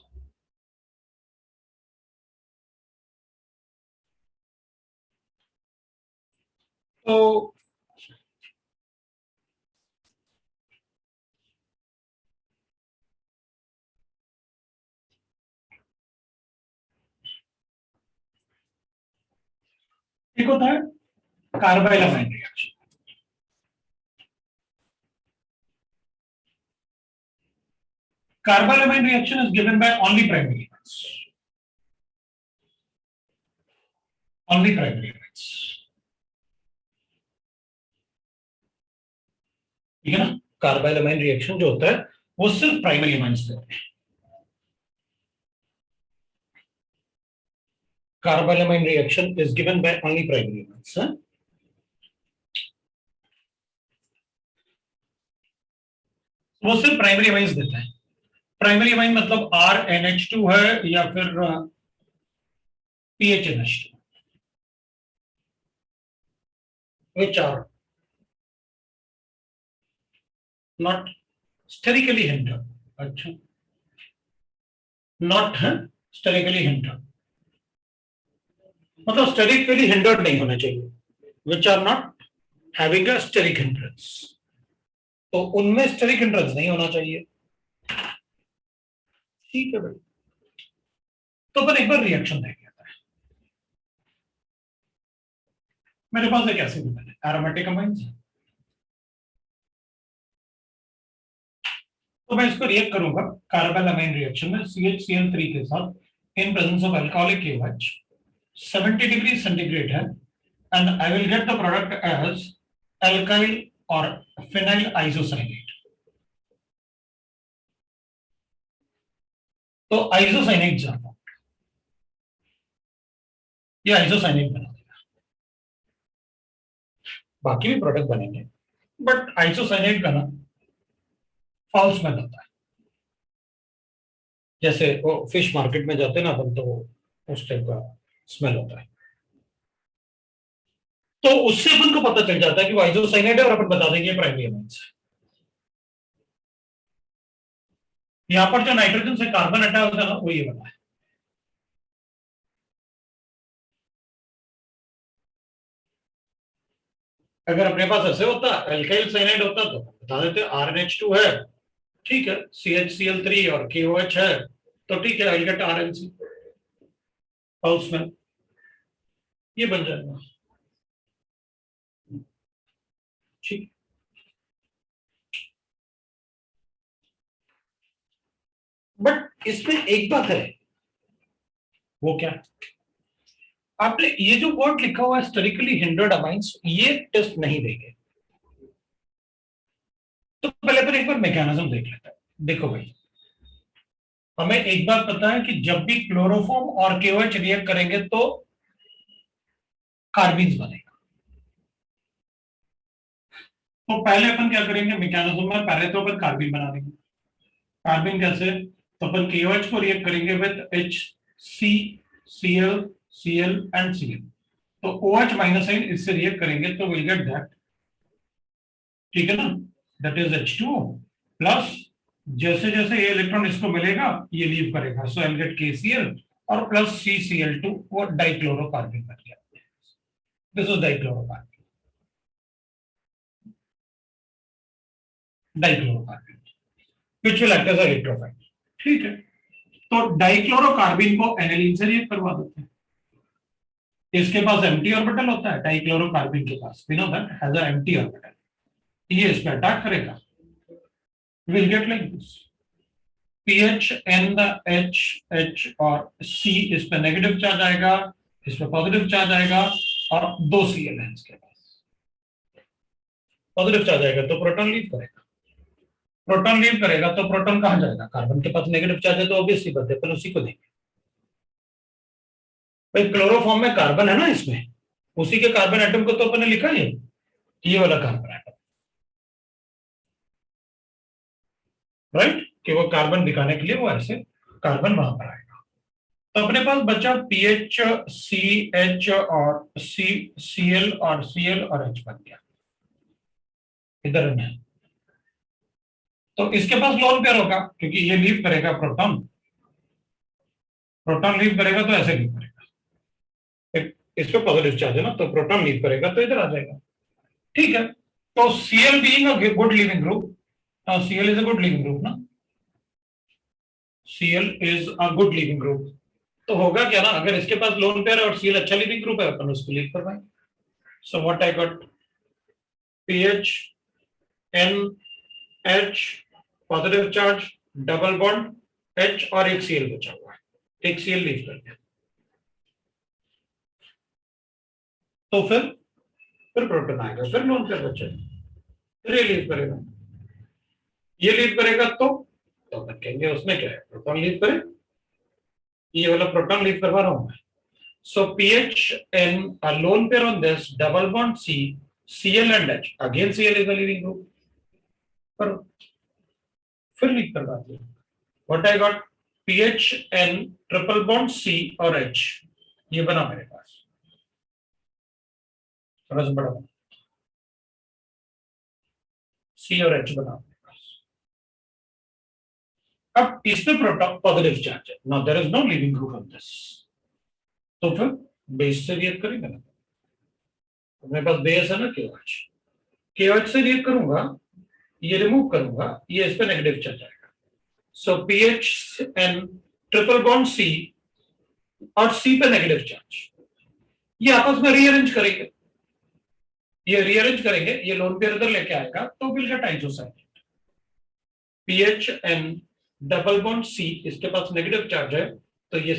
तो एक होता है कार्बाइलमाइन reaction. Carbylamine reaction is given by only primary elements. Only primary elements. ठीक है ना, कार्बाइलमाइन रिएक्शन जो होता है वो सिर्फ प्राइमरी अमाइंस देते हैं। कार्बाइलमाइन reaction is given by only primary amines. वो सिर्फ प्राइमरी अमाइंस देता है। प्राइमरी अमाइन मतलब RNH2 है या फिर PHNH2, which are not sterically hindered। अच्छा, नॉट है स्टेरिकली हिंडर्ड, मतलब स्टेरिकली हिंडर्ड नहीं होना चाहिए, which are not having a steric hindrance, तो उनमें स्टेरिक हिंड्रेंस नहीं होना चाहिए। ठीक है भाई, तो अपन एक बार रिएक्शन देख लेते हैं। मेरे पास एक एसिड है, एरोमेटिक अमाइंस, तो मैं इसको रिएक्ट करूंगा कार्बोलामाइन रिएक्शन में CHCl3 के साथ in presence of alcoholic KOH। 70 degree centigrade है, and I will get the product as alkyl और फिनाइल आइसोसाइनेट। तो आइसोसाइनेट जाता, ये आइसोसाइनेट बना देगा, बाकी भी प्रोडक्ट बनेंगे, बट आइसोसाइनेट का ना फॉल्स स्मेल होता है। जैसे वो फिश मार्केट में जाते हैं ना अपन, तो उस टाइप का स्मेल होता है। तो उससे अपन को पता चल जाता है कि वो आइसोसाइनेट है, और अपन बता देंगे प्राइमरी अमाइंस है। यहां पर जो नाइट्रोजन से कार्बन हटा होता है ना, वो ये बना है। अगर अपने पास ऐसे होता अल्काइल साइनाइड होता तो बता देते RNH2 है, ठीक है, CHCl3 और KOH है, तो ठीक है, आई गेट RNC हाउस में, ये बन जाएगा। ठीक, बट इसमें एक बात है, वो क्या, आपने ये जो वर्ड लिखा हुआ है स्टेरिकली हिंड्रेड अमाइंस, ये टेस्ट नहीं देंगे। तो पहले पर एक बार मैकेनिज्म देख लेते हैं। देखो भाई, हमें एक बात पता है कि जब भी क्लोरोफॉर्म और KOH रिएक्ट करेंगे तो कार्बीन्स बनेगा। तो पहले अपन क्या करेंगे मैकेनिज्म में, पहले तो अपन कार्बीन बना देंगे। कार्बन कैसे, तो अपन KOH को रिएक्ट करेंगे with HC Cl Cl and Cl, तो OH माइनस साइन इससे रिएक्ट करेंगे तो विल गेट दैट, ठीक है ना, दैट इज H2O प्लस, जैसे जैसे ये इलेक्ट्रॉन इसको मिलेगा ये लीव करेगा, सो आई गेट KCl और प्लस CCl2, वो डाइक्लोरोकार्बन बन गया। This is dichlorocarbon, dichlorocarbon which will act as a electrophile, ठीक है। तो डाइक्लोरोकार्बन को एनालिन से रिएक्ट करवा देते हैं। इसके पास एम्प्टी ऑर्बिटल होता है, डाइक्लोरोकार्बन के पास, we know that has a empty orbital, ये इस पे अटैक करेगा, will get like this, PH N H H और सी, इस पे नेगेटिव चार्ज आएगा, इस पे पॉजिटिव चार्ज आएगा, और दो Cl है इसके पास, पॉजिटिव चार्ज आएगा तो प्रोटॉन लीव करेगा, प्रोटॉन लीव करेगा तो प्रोटॉन कहां जाएगा, कार्बन के पास नेगेटिव चार्ज है तो ऑब्वियसली बात है अपन उसी को देंगे। भाई क्लोरोफॉर्म में कार्बन है ना, इसमें उसी के कार्बन एटम को तो अपन ने लिखा है, ये वाला कार्बन एटम, राइट, कि वो कार्बन दिखाने के लिए वो ऐसे कार्बन वहां पर आएगा। तो अपने पास बचा पीएच सी एच और सी Cl और Cl और H बन गया इधर में। तो इसके पास लोन पेयर होगा क्योंकि ये लीव करेगा प्रोटॉन, प्रोटॉन लीव करेगा तो ऐसे लीव करेगा, इस पे पॉजिटिव चार्ज है ना, तो प्रोटॉन लीव करेगा तो इधर आ जाएगा, ठीक है। तो Cl being a good leaving group, Cl is a good leaving group ना, Cl is a good leaving group, तो होगा क्या ना, अगर इसके पास लोन पेयर है और Cl अच्छा लिविंग ग्रुप है, अपन उसको लीव करवाएंगे। So what I got, P H N H positive charge, double bond H और एक Cl बचा हुआ है, एक Cl लीव कर दिया, तो फिर प्रोटॉन आएगा, फिर लोन पेयर बचेगा, फिर ये लीव करेगा, ये लीव करेगा तो अपन कहेंगे उसमें क्या है, प्रोटॉन लीव करे, ये वाला प्रोटॉन लीव करवा रहा हूं मैं। So pH and a lone pair on this double bond C, Cl and H. Again Cl is a leaving group. पर फिर लिख कर बात है। What I got? pH and triple bond C और H. ये बना मेरे पास। थोड़ा सा बड़ा बना। C और H बना मेरे पास। अब इसमें प्रोटॉन पॉजिटिव चार्ज है। Now there is no leaving group on this. तो फिर बेस से रिएक्ट करेंगे ना। मेरे पास बेस है ना KOH। KOH से रिएक्ट करूंगा, ये रिमूव करूंगा, ये इस पे नेगेटिव चार्ज आएगा, सो PHN ट्रिपल बॉन्ड C और C पे नेगेटिव चार्ज, ये आपस में रीअरेंज करेंगे, ये लोन पेयर इधर लेके आएगा तो will gate isocyanate. PHN double bond C, इसके पास नेगेटिव चार्ज है तो ये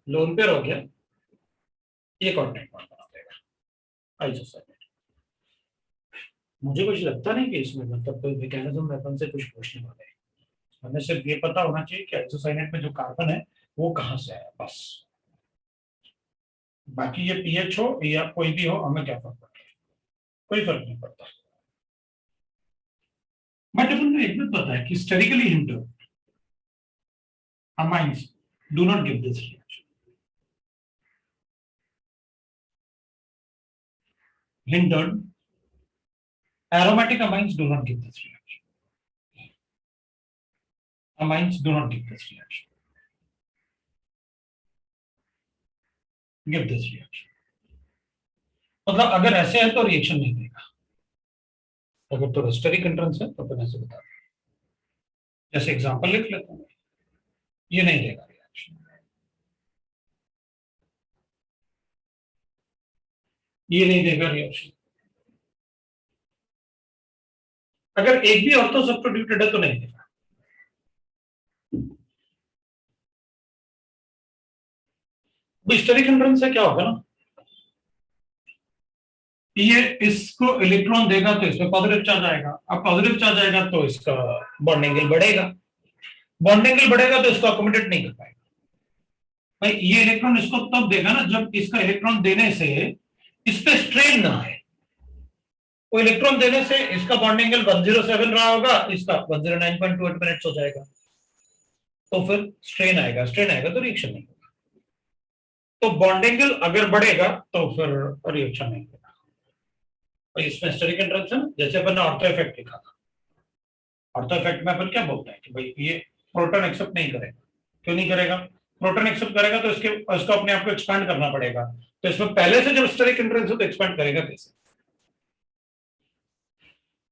लोन पेयर हो गया, ये कॉन्टैक्ट बॉन्ड बना देगा आइसोसाइनेट। मुझे कुछ लगता नहीं कि इसमें मतलब कोई मैकेनिज्म अपन से कुछ पूछने वाले हैं, हमें सिर्फ ये पता होना चाहिए कि आइसोसाइनेट में जो कार्बन है वो कहां से आया, बस। बाकी ये पीएच हो या कोई भी हो, हमें क्या फर्क पड़ता है, कोई फर्क नहीं पड़ता। बट अपन को एक बात पता है कि sterically हिंटर्ड amines do not give this reaction. Hindered aromatic amines do not give this reaction. Amines do not give this reaction. Give this reaction. मतलब अगर ऐसे है तो रिएक्शन नहीं देगा, अगर तो स्टेरिक एंट्रेंस है तो अपन ऐसे बता दें। जैसे एग्जांपल लिख लेता हूं, ये नहीं देगा रिएक्शन, ये नहीं देगा रिएक्शन। अगर एक भी ऑर्थो सब्स्टिट्यूटेड है तो नहीं देगा। स्टेरिक एंट्रेंस से क्या होगा ना, ये इसको इलेक्ट्रॉन देगा तो इसमें पॉजिटिव चार्ज आएगा, अब पॉजिटिव चार्ज आएगा तो इसका बॉन्ड एंगल बढ़ेगा, बॉन्ड एंगल बढ़ेगा तो इसको अकोमोडेट नहीं कर पाएगा। भाई ये इलेक्ट्रॉन इसको तब देगा ना जब इसका इलेक्ट्रॉन देने से इस पे स्ट्रेन ना आए। वो इलेक्ट्रॉन देने से इसका बॉन्ड एंगल 107 रहा होगा, इसका 109.28 मिनट्स हो जाएगा, तो फिर स्ट्रेन आएगा तो रिएक्शन नहीं होगा। तो बॉन्ड एंगल अगर बढ़ेगा तो फिर रिएक्शन नहीं होगा। और इसमें स्टेरिक एंट्रेंस है, जैसे अपन ने ऑर्थो इफेक्ट लिखा था, ऑर्थो इफेक्ट में अपन क्या बोलते हैं कि भाई ये प्रोटॉन एक्सेप्ट नहीं करेगा। क्यों नहीं करेगा? प्रोटॉन एक्सेप्ट करेगा तो इसको अपने आप को एक्सपैंड करना पड़ेगा, तो इसमें पहले से जब स्टेरिक एंट्रेंस हो तो एक्सपैंड करेगा कैसे?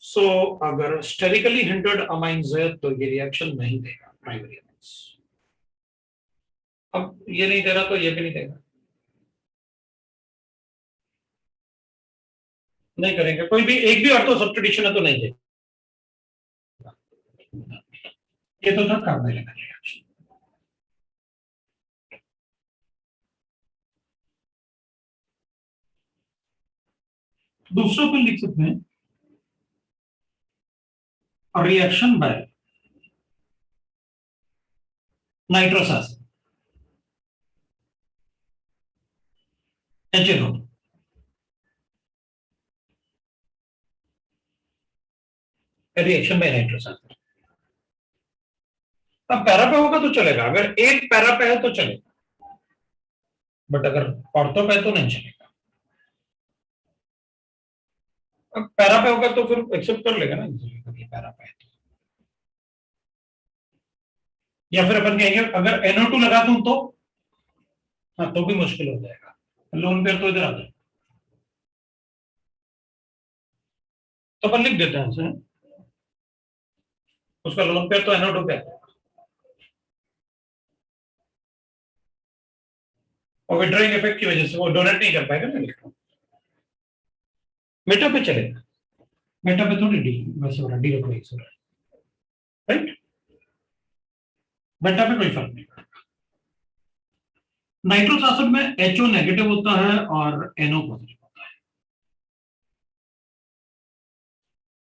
सो अगर स्टेरिकली हिंटर्ड अमाइंस है तो ये रिएक्शन नहीं देगा प्राइमरी अमाइंस। अब ये नहीं दे रहा तो ये भी नहीं देगा, नहीं करेंगे। कोई भी एक भी ऑर्थो सब्स्टिट्यूशन है तो नहीं देगा। ये तो था कार्बोनिल रिएक्शन। दूसरा पर लिख सकते हैं reaction by nitrous acid HNO। Reaction by nitrous acid. अब पैरा पे होगा तो चलेगा, अगर एक पैरा पे है तो चलेगा, बट अगर ऑर्थो पे तो नहीं चलेगा। अब पैरा पे होगा तो फिर एक्सेप्ट कर लेगा ना इजीली, पैरा पे है तो। या फिर अपन कहेंगे अगर NO2 लगा दूं तो, हाँ तो भी मुश्किल हो जाएगा, लोन पेयर तो इधर आ जाए। तो अपन लिख देते हैं उसका लोन पेयर तो NO2 पे है, और विड्रॉइंग इफेक्ट की वजह से वो डोनेट नहीं कर पाएगा ना इलेक्ट्रॉन। मेटा पे चलेगा, मेटा पे थोड़ी डी वैसे हो रहा, डी हो रहा है, राइट? मेटा पे कोई फर्क नहीं पड़ेगा। नाइट्रोस एसिड में HO नेगेटिव होता है और NO पॉजिटिव होता है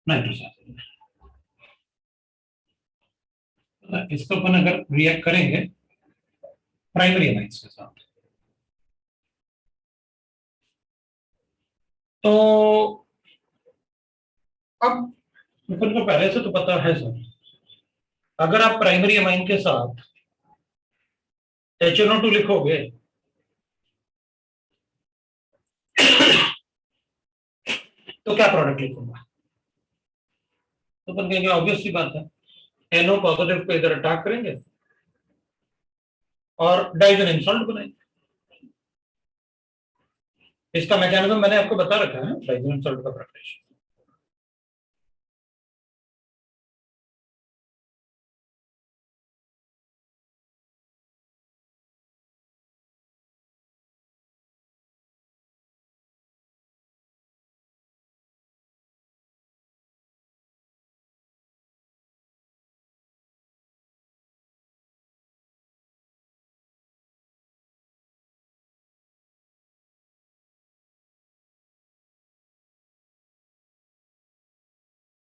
नाइट्रोस एसिड में। इसको अपन अगर रिएक्ट करेंगे प्राइमरी अमाइंस के साथ तो अब अपन को पहले से तो पता है सर, अगर आप प्राइमरी अमाइन के साथ HNO2 लिखोगे तो क्या प्रोडक्ट लिखूंगा? तो अपन कहेंगे ऑब्वियस सी बात है, NO पॉजिटिव को इधर अटैक करेंगे और डाइजोनियम सॉल्ट बनाएंगे। इसका मैकेनिज्म मैंने आपको बता रखा है, डाइजोनियम सॉल्ट का प्रिपरेशन।